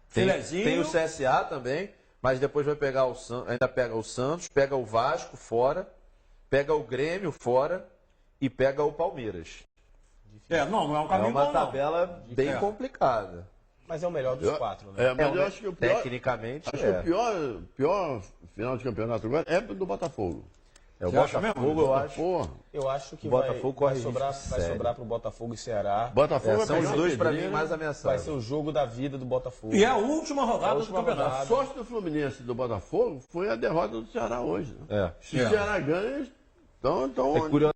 Filezinho. Tem o CSA também. Mas depois vai pegar ainda pega o Santos, pega o Vasco fora, pega o Grêmio fora e pega o Palmeiras. Não é um caminho bom, uma tabela bem complicada. Mas é o melhor dos 4, né? Mas eu acho que o pior, tecnicamente, acho que o pior final de campeonato agora é do Botafogo. O Botafogo, eu acho. Eu acho que o Botafogo vai sobrar pro Botafogo e Ceará. Botafogo são os 2 para mim mais ameaçados. Vai ser o jogo da vida do Botafogo. E é a última rodada do campeonato. A sorte do Fluminense e do Botafogo foi a derrota do Ceará hoje. Né? Se o Ceará ganha, então... É curioso,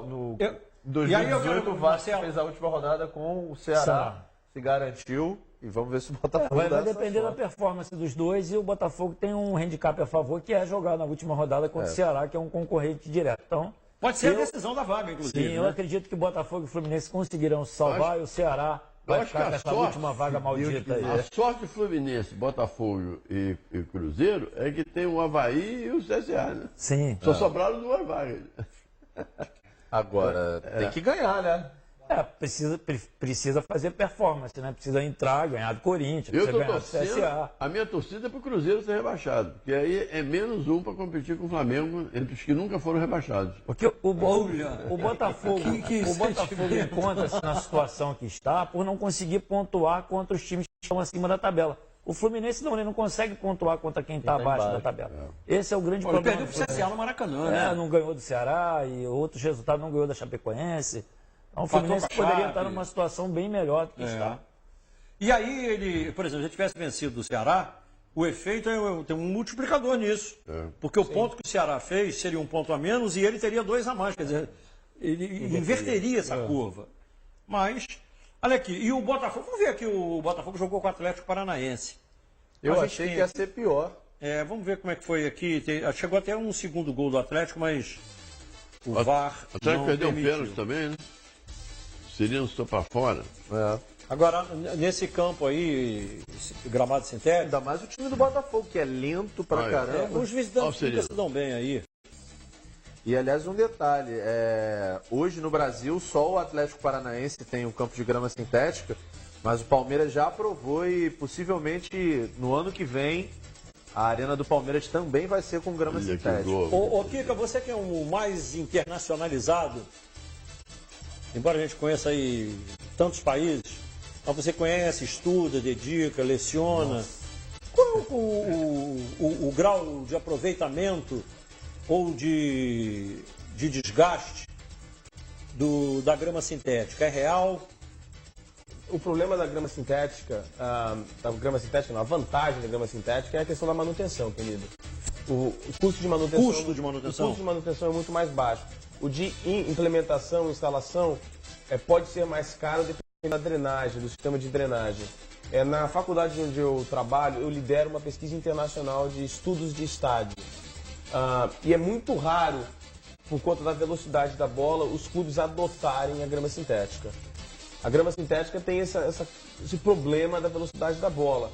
no 2018 o Vasco fez a última rodada com o Ceará. Se garantiu. E vamos ver se o Botafogo vai depender da performance dos dois, e o Botafogo tem um handicap a favor, que é jogar na última rodada contra o Ceará, que é um concorrente direto. Então, pode ser a decisão da vaga, inclusive. Sim, eu acredito que o Botafogo e o Fluminense conseguirão salvar, e o Ceará vai ficar nessa última vaga maldita aí. A sorte do Fluminense, Botafogo e Cruzeiro é que tem o Avaí e o CSA, né? Sim. Só sobraram 2 vagas. Agora, tem que ganhar, né? Precisa fazer performance, né? Precisa entrar, ganhar do Corinthians, precisa ganhar do CSA. A minha torcida é para o Cruzeiro ser rebaixado, porque aí é menos um para competir com o Flamengo, entre os que nunca foram rebaixados. Porque o Botafogo encontra-se na situação que está por não conseguir pontuar contra os times que estão acima da tabela. O Fluminense ele não consegue pontuar contra quem está abaixo da tabela. Esse é o grande problema. Ele perdeu para o CSA no Maracanã, né? Não ganhou do Ceará e outros resultados, não ganhou da Chapecoense. Então, o Fluminense poderia estar numa situação bem melhor do que está. E aí, ele, por exemplo, se ele tivesse vencido do Ceará, o efeito tem um multiplicador nisso. Porque o ponto que o Ceará fez seria um ponto a menos e ele teria 2 a mais. Quer dizer, ele inverteria essa curva. Mas, olha aqui, e o Botafogo, vamos ver aqui, o Botafogo jogou com o Atlético Paranaense. Eu achei que ia ser pior. Vamos ver como é que foi aqui. Chegou até um segundo gol do Atlético, mas o VAR O Atlético não perdeu um permitiu. pênalti também, né? Seria um para fora. Agora, nesse campo aí, esse gramado sintético, Ainda mais o time do Botafogo, que é lento pra caramba. os visitantes Qual seria? nunca se dão bem aí. E, aliás, um detalhe, hoje no Brasil só o Atlético Paranaense tem um campo de grama sintética, mas o Palmeiras já aprovou e possivelmente no ano que vem a Arena do Palmeiras também vai ser com grama Olha que sintética. gol. Ô, Kika, você que é o mais internacionalizado, embora a gente conheça aí tantos países, mas você conhece, estuda, dedica, leciona. Qual é o grau de aproveitamento ou de desgaste da grama sintética? É real? O problema da grama sintética, a vantagem da grama sintética é a questão da manutenção, querido. O custo de manutenção, Custo de manutenção? O custo de manutenção é muito mais baixo. O de implementação, instalação, pode ser mais caro dependendo da drenagem, do sistema de drenagem. Na faculdade onde eu trabalho, eu lidero uma pesquisa internacional de estudos de estádio. E é muito raro, por conta da velocidade da bola, os clubes adotarem a grama sintética. A grama sintética tem esse problema da velocidade da bola.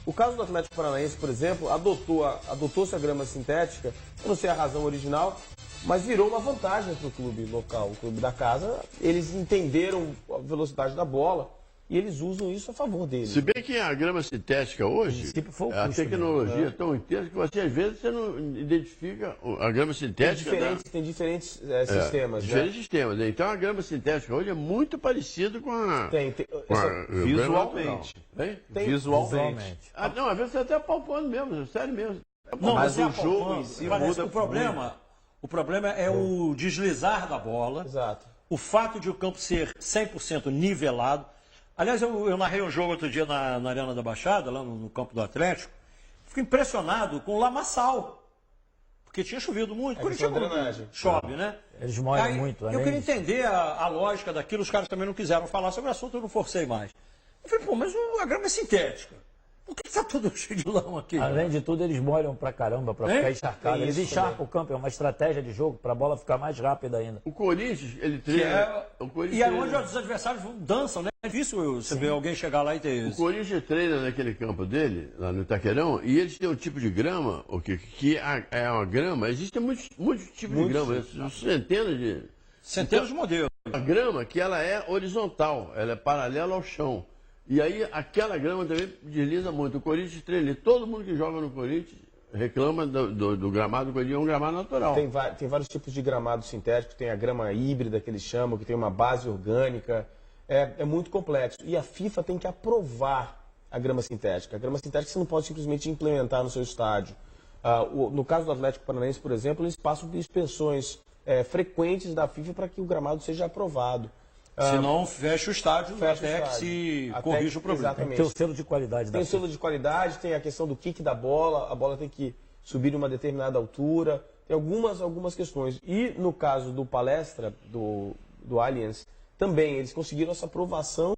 O caso do Atlético Paranaense, por exemplo, adotou-se a grama sintética, eu não sei a razão original, mas virou uma vantagem para o clube local, o clube da casa. Eles entenderam a velocidade da bola e eles usam isso a favor deles. Se bem que a grama sintética hoje, princípio foi o a custo tecnologia é tão intensa que você, às vezes, você não identifica a grama sintética. Tem diferentes sistemas. Diferentes sistemas. Né? Então a grama sintética hoje é muito parecida com a. Com a Visualmente. Visualmente. Não, às vezes você até palpando mesmo, sério mesmo. Não, Mas é o jogo apalpando. em si Parece muda que o problema é o deslizar da bola, Exato. o fato de o campo ser 100% nivelado. Aliás, eu narrei um jogo outro dia na Arena da Baixada, lá no campo do Atlético. Fiquei impressionado com o lamaçal, porque tinha chovido muito. Quando questão da drenagem. chove, né? Eles molham Aí, muito. Eu além queria disso. entender a lógica daquilo, os caras também não quiseram falar sobre o assunto, eu não forcei mais. Eu falei, pô, mas a grama é sintética. Por que está tudo cheio de lama aqui? Além de tudo, eles molham pra caramba pra Hein? ficar encharcado. Tem Eles isso encharcam o campo, é uma estratégia de jogo pra bola ficar mais rápida ainda. O Corinthians, ele Que treina. O Corinthians E é treina- onde os adversários dançam, né? É difícil você ver alguém chegar lá e ter O isso. Corinthians treina naquele campo dele, lá no Itaquerão, e eles têm um tipo de grama, é uma grama, existem muitos tipos de grama, né? Centenas de. Centenas de modelos. A grama que ela é horizontal, ela é paralela ao chão. E aí aquela grama também desliza muito. O Corinthians treina, e todo mundo que joga no Corinthians reclama do gramado do Corinthians, é um gramado natural. Tem vários tipos de gramados sintéticos, tem a grama híbrida que eles chamam, que tem uma base orgânica. É muito complexo. E a FIFA tem que aprovar a grama sintética. A grama sintética você não pode simplesmente implementar no seu estádio. No caso do Atlético Paranaense, por exemplo, eles passam por inspeções frequentes da FIFA para que o gramado seja aprovado. Senão fecha o estádio Fecha o até que estádio. se Até corrija que- o problema. exatamente. Tem o selo de qualidade da Tem o FIFA. selo de qualidade, tem a questão do kick da bola, a bola tem que subir em uma determinada altura, tem algumas questões. E no caso do Palestra, do Allianz, também eles conseguiram essa aprovação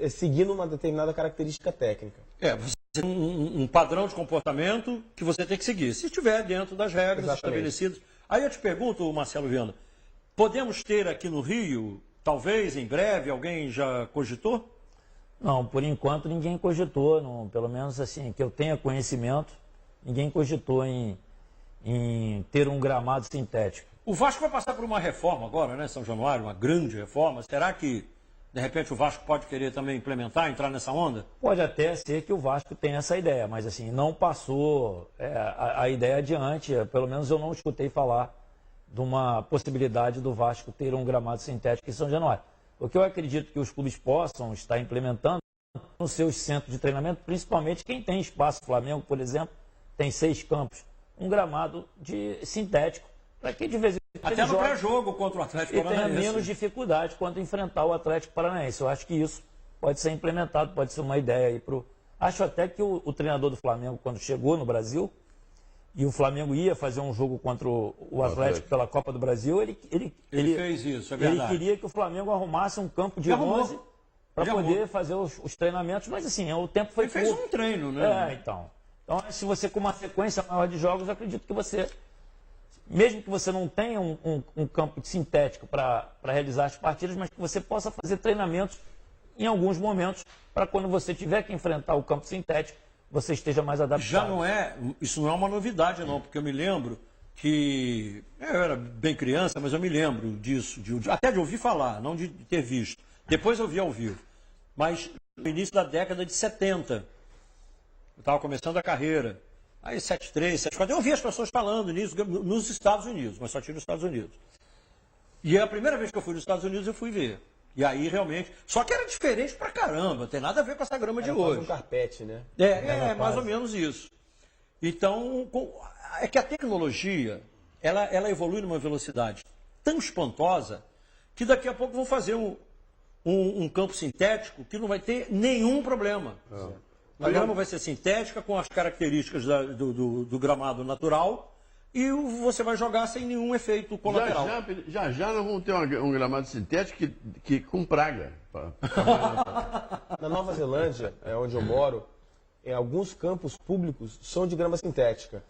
seguindo uma determinada característica técnica. Você tem um padrão de comportamento que você tem que seguir, se estiver dentro das regras Exatamente. estabelecidas. Aí eu te pergunto, Marcelo Viana, podemos ter aqui no Rio, talvez em breve, alguém já cogitou? Não, por enquanto ninguém cogitou, não, pelo menos assim, que eu tenha conhecimento, ninguém cogitou em ter um gramado sintético. O Vasco vai passar por uma reforma agora, né, São Januário, uma grande reforma. Será que, de repente, o Vasco pode querer também implementar, entrar nessa onda? Pode até ser que o Vasco tenha essa ideia, mas assim, não passou a ideia adiante, pelo menos eu não escutei falar de uma possibilidade do Vasco ter um gramado sintético em São Januário. O que eu acredito que os clubes possam estar implementando nos seus centros de treinamento, principalmente quem tem espaço, Flamengo, por exemplo, tem 6 campos, um gramado sintético, para que de vez em quando Até ele no jogue pré-jogo contra o Atlético e tenha Paranaense. menos dificuldade quando enfrentar o Atlético Paranaense. Eu acho que isso pode ser implementado, pode ser uma ideia aí para Acho até que o treinador do Flamengo, quando chegou no Brasil, e o Flamengo ia fazer um jogo contra o Atlético pela Copa do Brasil, ele fez isso, é verdade. Ele queria que o Flamengo arrumasse um campo de 11 para poder fazer os treinamentos, mas assim, o tempo foi curto. Ele fez um treino, né? Então, se você com uma sequência maior de jogos, eu acredito que você, mesmo que você não tenha um campo sintético para realizar as partidas, mas que você possa fazer treinamentos em alguns momentos, para quando você tiver que enfrentar o campo sintético, você esteja mais adaptado. Isso não é uma novidade, não, porque eu me lembro que eu era bem criança, mas eu me lembro disso, até de ouvir falar, não de ter visto. Depois eu vi ao vivo. Mas no início da década de 70, eu estava começando a carreira, aí 73, 74, eu ouvi as pessoas falando nisso nos Estados Unidos, mas só tinha nos Estados Unidos. E a primeira vez que eu fui nos Estados Unidos, eu fui ver. E aí, realmente... Só que era diferente pra caramba, tem nada a ver com essa grama de hoje. Um carpete, né? Mais ou menos isso. Então, é que a tecnologia, ela evolui numa velocidade tão espantosa que daqui a pouco vão fazer um campo sintético que não vai ter nenhum problema. A grama vai ser sintética, com as características do gramado natural, e você vai jogar sem nenhum efeito colateral. Já nós vamos ter um gramado sintético que com praga. Na Nova Zelândia, onde eu moro, alguns campos públicos são de grama sintética.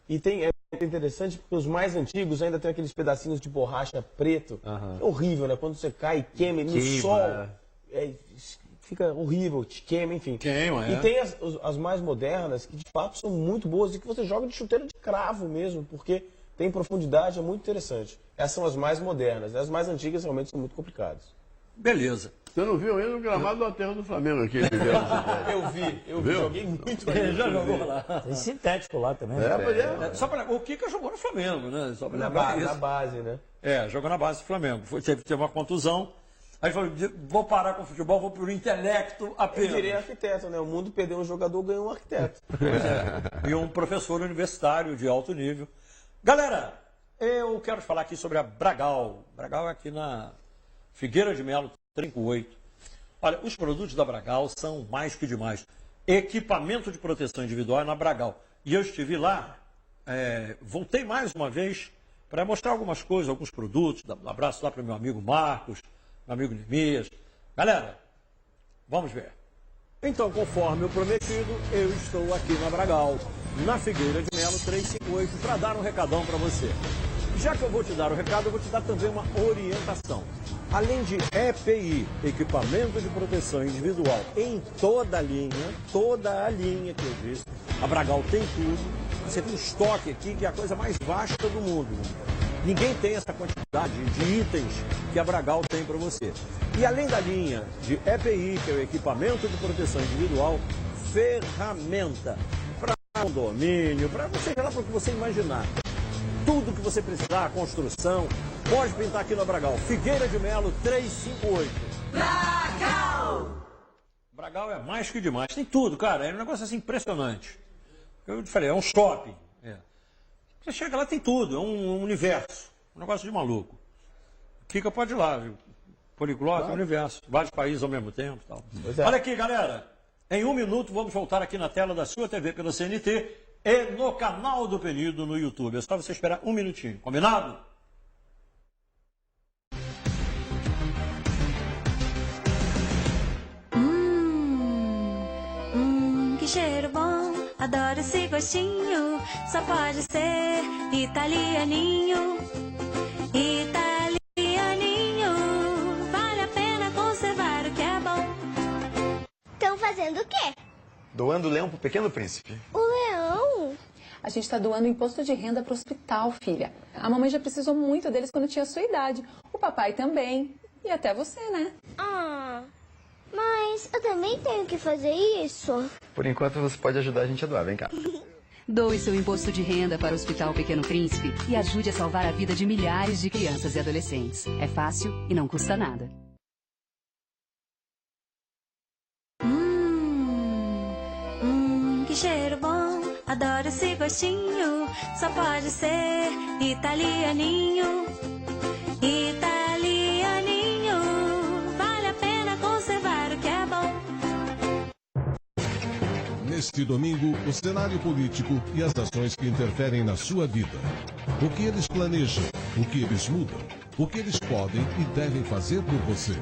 E é interessante porque os mais antigos ainda tem aqueles pedacinhos de borracha preto. É horrível, né? Quando você cai e queima no sol, fica horrível, te queima, enfim. E tem as mais modernas, que de fato são muito boas e que você joga de chuteira de cravo mesmo, porque tem profundidade, é muito interessante. Essas são as mais modernas. As mais antigas realmente são muito complicadas. Beleza. Você não viu ainda o gramado do Aterro do Flamengo aqui? Eu vi, joguei muito. Ele já jogou lá. Tem sintético lá também. O Kika jogou no Flamengo, né? Só na base, né? Jogou na base do Flamengo. Teve uma contusão. Aí falou, vou parar com o futebol, vou pro intelecto apenas. Eu virei arquiteto, né? O mundo perdeu um jogador, ganhou um arquiteto. E um professor universitário de alto nível. Galera, eu quero falar aqui sobre a Bragal. Bragal é aqui na Figueira de Melo 38. Olha, os produtos da Bragal são mais que demais. Equipamento de proteção individual é na Bragal. E eu estive lá, voltei mais uma vez para mostrar algumas coisas, alguns produtos. Um abraço lá para o meu amigo Marcos, meu amigo Nemias. Galera, vamos ver. Então, conforme o prometido, eu estou aqui na Bragal, na Figueira de Melo 358, para dar um recadão para você. Já que eu vou te dar o recado, eu vou te dar também uma orientação. Além de EPI, equipamento de proteção individual, em toda a linha que eu disse, a Bragal tem tudo. Você tem um estoque aqui que é a coisa mais vasta do mundo. Ninguém tem essa quantidade de itens que a Bragal tem para você. E além da linha de EPI, que é o equipamento de proteção individual, ferramenta para condomínio, para seja lá para o que você imaginar. Tudo que você precisar, construção, pode pintar aqui na Bragal. Figueira de Melo 358. Bragal! Bragal é mais que demais. Tem tudo, cara. É um negócio assim impressionante. Eu te falei, é um shopping. Você chega lá, tem tudo, é um universo, um negócio de maluco. Kika pode ir lá, viu? Poliglota, universo, vários países ao mesmo tempo. Tal. Olha aqui, galera, em 1 minuto vamos voltar aqui na tela da sua TV pela CNT e no canal do Penido no YouTube. É só você esperar 1 minutinho, combinado? Que cheiro bom. Adoro esse gostinho, só pode ser italianinho. Italianinho, vale a pena conservar o que é bom. Estão fazendo o quê? Doando o leão pro Pequeno Príncipe. O leão? A gente está doando imposto de renda para o hospital, filha. A mamãe já precisou muito deles quando tinha a sua idade. O papai também. E até você, né? Mas eu também tenho que fazer isso. Por enquanto você pode ajudar a gente a doar, vem cá. Doe seu imposto de renda para o Hospital Pequeno Príncipe e ajude a salvar a vida de milhares de crianças e adolescentes. É fácil e não custa nada. Que cheiro bom, adoro esse gostinho, só pode ser italianinho. Italianinho, vale a pena conservar o que é bom. Neste domingo, o cenário político e as ações que interferem na sua vida. O que eles planejam, o que eles mudam, o que eles podem e devem fazer por você.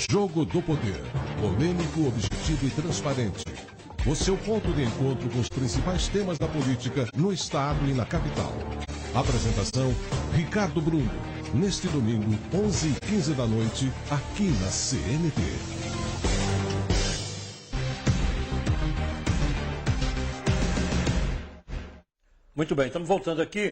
Jogo do Poder. Polêmico, objetivo e transparente. O seu ponto de encontro com os principais temas da política no Estado e na capital. Apresentação, Ricardo Bruno. Neste domingo, 11h15 da noite, aqui na CNT. Muito bem, estamos voltando aqui.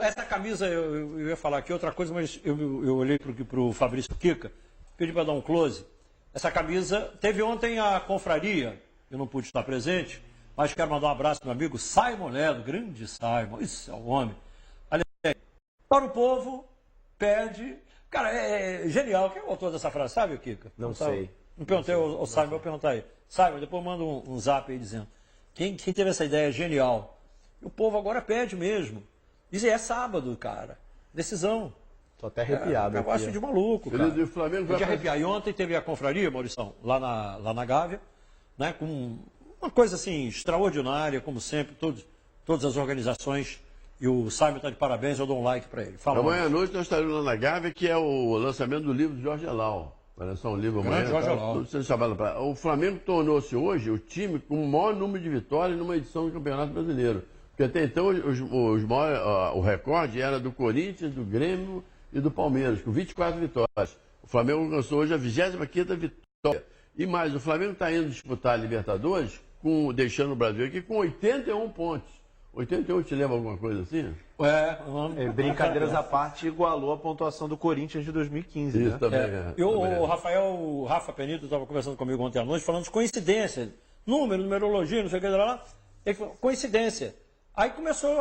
Essa camisa, eu ia falar aqui outra coisa, mas eu olhei para o Fabrício Kika, pedi para dar um close. Essa camisa, teve ontem a confraria, eu não pude estar presente, mas quero mandar um abraço para meu amigo Simon Ledo, grande Simon, isso é um homem. Aliás, para o povo, pede. Cara, é genial. Quem é o autor dessa frase, sabe, Kika? Não sei. Não perguntei ao Simon, vou perguntar aí. Simon, depois manda um zap aí dizendo. Quem teve essa ideia genial? O povo agora pede mesmo. Diz, é sábado, cara. Decisão. Tô até arrepiado. Eu acho de maluco, cara. O Flamengo vai de arrepiar. E ontem teve a confraria, Maurição, lá na Gávea, né, com uma coisa assim extraordinária, como sempre, todas as organizações. E o Simon está de parabéns, eu dou um like para ele. Fala, amanhã à noite nós estaremos lá na Gávea, que é o lançamento do livro de Jorge Elau. Vai lançar um livro amanhã. O Flamengo tornou-se hoje o time com o maior número de vitórias numa edição do Campeonato Brasileiro. Porque até então o recorde era do Corinthians, do Grêmio e do Palmeiras, com 24 vitórias. O Flamengo alcançou hoje a 25ª vitória. E mais, o Flamengo está indo disputar a Libertadores, deixando o Brasil aqui com 81 pontos. 81 te lembra alguma coisa assim? Brincadeiras à parte, igualou a pontuação do Corinthians de 2015. Isso né? também O Rafa Penito estava conversando comigo ontem à noite, falando de coincidência. Numerologia, não sei o que lá. Ele falou, coincidência. Aí começou,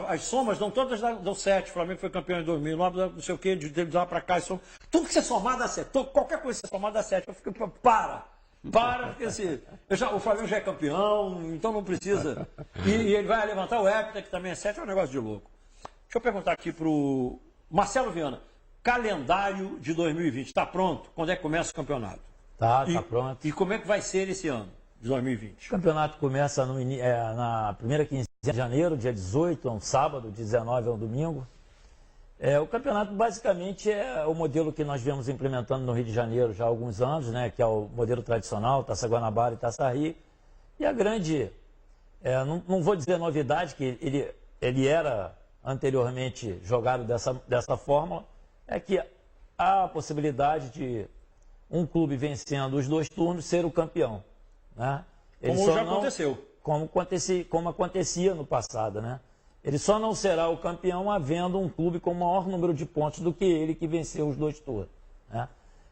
as somas dão todas, dão 7. O Flamengo foi campeão em 2009, não sei o que, de lá para cá. Tudo que você somar dá 7. Qualquer coisa que você somar dá 7. Eu fiquei, porque assim, o Flamengo já é campeão, então não precisa. E ele vai levantar o Hepta, que também é 7, é um negócio de louco. Deixa eu perguntar aqui para o Marcelo Viana. Calendário de 2020, está pronto? Quando é que começa o campeonato? Tá pronto. E como é que vai ser esse ano? De 2020. O campeonato começa na primeira quinzena de janeiro, dia 18, é um sábado, 19 é um domingo. O campeonato basicamente é o modelo que nós viemos implementando no Rio de Janeiro já há alguns anos, né, que é o modelo tradicional, Taça Guanabara e Taça Rio. E a grande, não vou dizer novidade, que ele era anteriormente jogado dessa forma, é que há a possibilidade de um clube vencendo os 2 turnos ser o campeão. Né? Aconteceu. Como acontecia no passado, né? Ele só não será o campeão havendo um clube com maior número de pontos do que ele que venceu os 2 turnos. Né?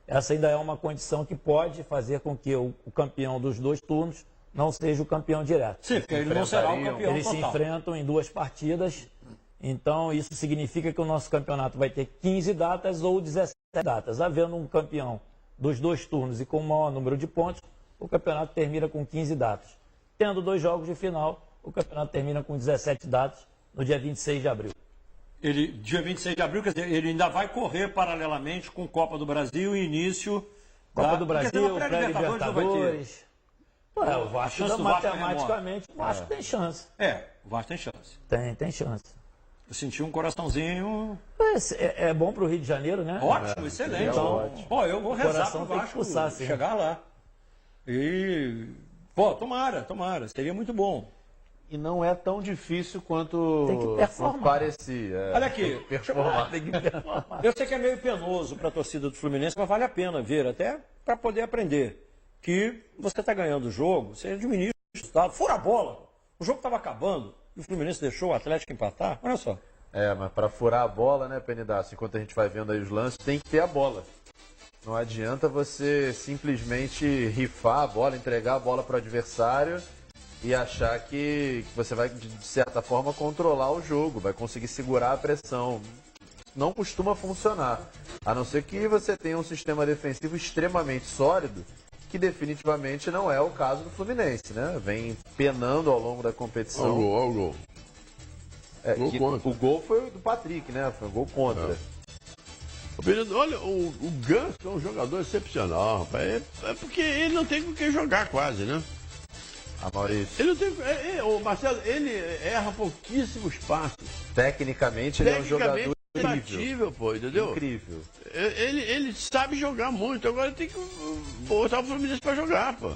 Essa ainda é uma condição que pode fazer com que o campeão dos 2 turnos não seja o campeão direto. Sim, porque ele não será o campeão Eles total. se enfrentam em 2 partidas, então isso significa que o nosso campeonato vai ter 15 datas ou 17 datas. Havendo um campeão dos 2 turnos e com o maior número de pontos, o campeonato termina com 15 datas. Tendo 2 jogos de final, o campeonato termina com 17 datas no dia 26 de abril. Dia 26 de abril, quer dizer, ele ainda vai correr paralelamente com Copa do Brasil e início Copa do Brasil, pré-Libertadores. O Vasco, matematicamente, o Vasco tem chance. O Vasco tem chance. Tem chance. Eu senti um coraçãozinho... É bom para o Rio de Janeiro, né? Ótimo, excelente. Então, eu vou rezar para o Vasco chegar lá. E, tomara, seria muito bom. E não é tão difícil quanto parecia. Olha aqui, eu sei que é meio penoso para a torcida do Fluminense, mas vale a pena ver, até para poder aprender, que você está ganhando o jogo, você administra o resultado, fura a bola. O jogo estava acabando e o Fluminense deixou o Atlético empatar, olha só. Mas para furar a bola, né, Penidaço, enquanto a gente vai vendo aí os lances, tem que ter a bola. Não adianta você simplesmente rifar a bola, entregar a bola para o adversário e achar que você vai, de certa forma, controlar o jogo, vai conseguir segurar a pressão. Não costuma funcionar. A não ser que você tenha um sistema defensivo extremamente sólido, que definitivamente não é o caso do Fluminense, né? Vem penando ao longo da competição. Olha o gol. O gol foi do Patrick, né? Foi um gol contra. Olha, o Ganso é um jogador excepcional, rapaz. É porque ele não tem com quem jogar quase, né? A Maurício. Ele não tem. O Marcelo, ele erra pouquíssimos passos. Tecnicamente, ele é um jogador imbatível, pô, entendeu? Incrível. Ele sabe jogar muito, agora tem que botar o Fluminense pra jogar, pô.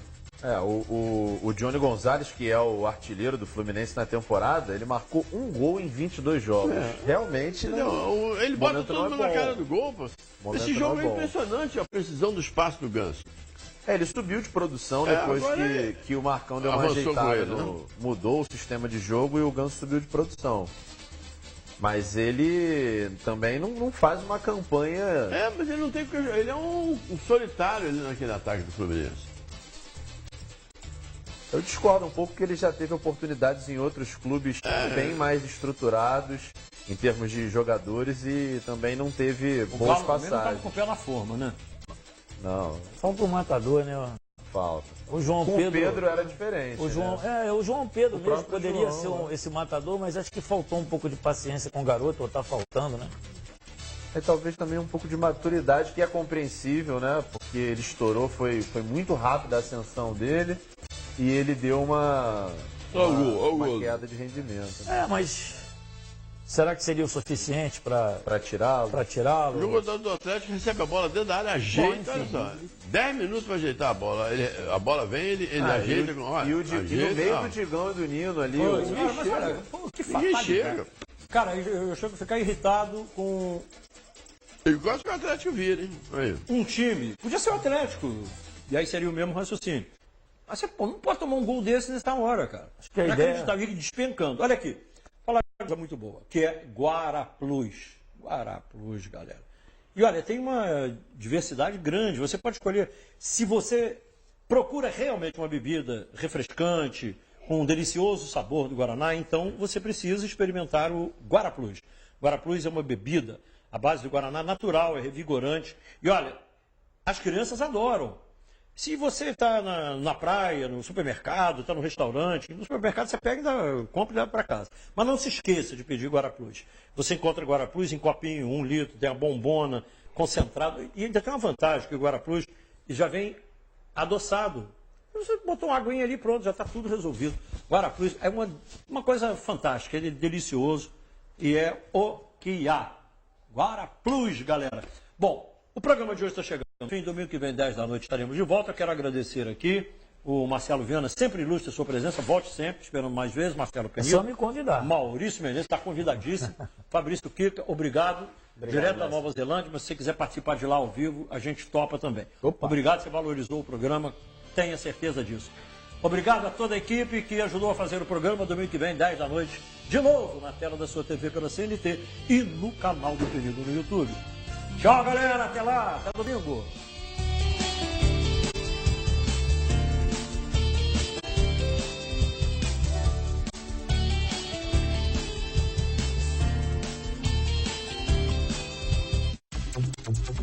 O Johnny Gonzalez, que é o artilheiro do Fluminense na temporada, ele marcou 1 gol em 22 jogos. Realmente não. Ele bota todo mundo na cara do gol, pô. Esse jogo é impressionante, a precisão do espaço do Ganso. Ele subiu de produção depois que o Marcão deu uma ajeitada. Ele, mudou o sistema de jogo e o Ganso subiu de produção. Mas ele também não faz uma campanha... mas ele não tem... Ele é um solitário ali naquele ataque do Fluminense. Eu discordo um pouco porque ele já teve oportunidades em outros clubes bem mais estruturados em termos de jogadores e também não teve boas passagens. Não estava com o pé na forma, né? Não. Falta o matador, né? Falta. O João com Pedro. O Pedro era diferente. O João, né? O João Pedro o mesmo poderia João, ser esse matador, mas acho que faltou um pouco de paciência com o garoto, ou tá faltando, né? E talvez também um pouco de maturidade, que é compreensível, né? Porque ele estourou, foi muito rápida a ascensão dele e ele deu uma queda de rendimento. Né? Mas será que seria o suficiente para tirá-lo? O jogador do Atlético recebe a bola dentro da área, ajeita, olha só. 10 minutos para ajeitar a bola. A bola vem, ele ajeita. E no meio do Digão e do Nino ali. Que fatalidade. Cara, eu chego a ficar irritado com... Eu gosto que o Atlético vira, hein? Aí. Um time. Podia ser o Atlético. E aí seria o mesmo raciocínio. Mas você não pode tomar um gol desse nessa hora, cara. Acho que a ideia... Tá despencando. Olha aqui. Fala uma coisa muito boa, que é Guaraplus. Guaraplus, galera. E olha, tem uma diversidade grande. Você pode escolher. Se você procura realmente uma bebida refrescante, com um delicioso sabor do Guaraná, então você precisa experimentar o Guaraplus. Guaraplus é uma bebida à base do Guaraná natural, é revigorante. E olha, as crianças adoram. Se você está na praia, no supermercado, está no restaurante, no supermercado você pega, compra e leva para casa. Mas não se esqueça de pedir Guaraplus. Você encontra Guaraplus em copinho, 1 litro, tem a bombona, concentrado. E ainda tem uma vantagem, que o Guaraplus já vem adoçado. Você botou uma aguinha ali, pronto, já está tudo resolvido. Guaraplus é uma coisa fantástica, ele é delicioso e é o que há. Guaraplus, galera. Bom, o programa de hoje está chegando. Fim, domingo que vem, 10 da noite, estaremos de volta. Quero agradecer aqui o Marcelo Viana, sempre ilustre a sua presença. Volte sempre, esperando mais vezes. Marcelo Penido. É só me convidar. Maurício Menezes, está convidadíssimo. Fabrício Kika, obrigado. Direto da Nova Zelândia, mas se você quiser participar de lá ao vivo, a gente topa também. Opa. Obrigado, você valorizou o programa, tenha certeza disso. Obrigado a toda a equipe que ajudou a fazer o programa. Domingo que vem, 10 da noite, de novo na tela da sua TV pela CNT e no canal do Penido no YouTube. Tchau, galera. Até lá. Até domingo.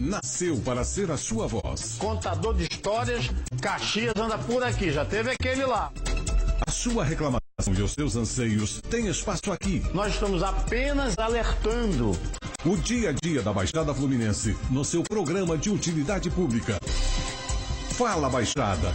Nasceu para ser a sua voz. Contador de histórias, Caxias anda por aqui. Já teve aquele lá. A sua reclamação e os seus anseios têm espaço aqui. Nós estamos apenas alertando. O dia a dia da Baixada Fluminense no seu programa de utilidade pública. Fala Baixada.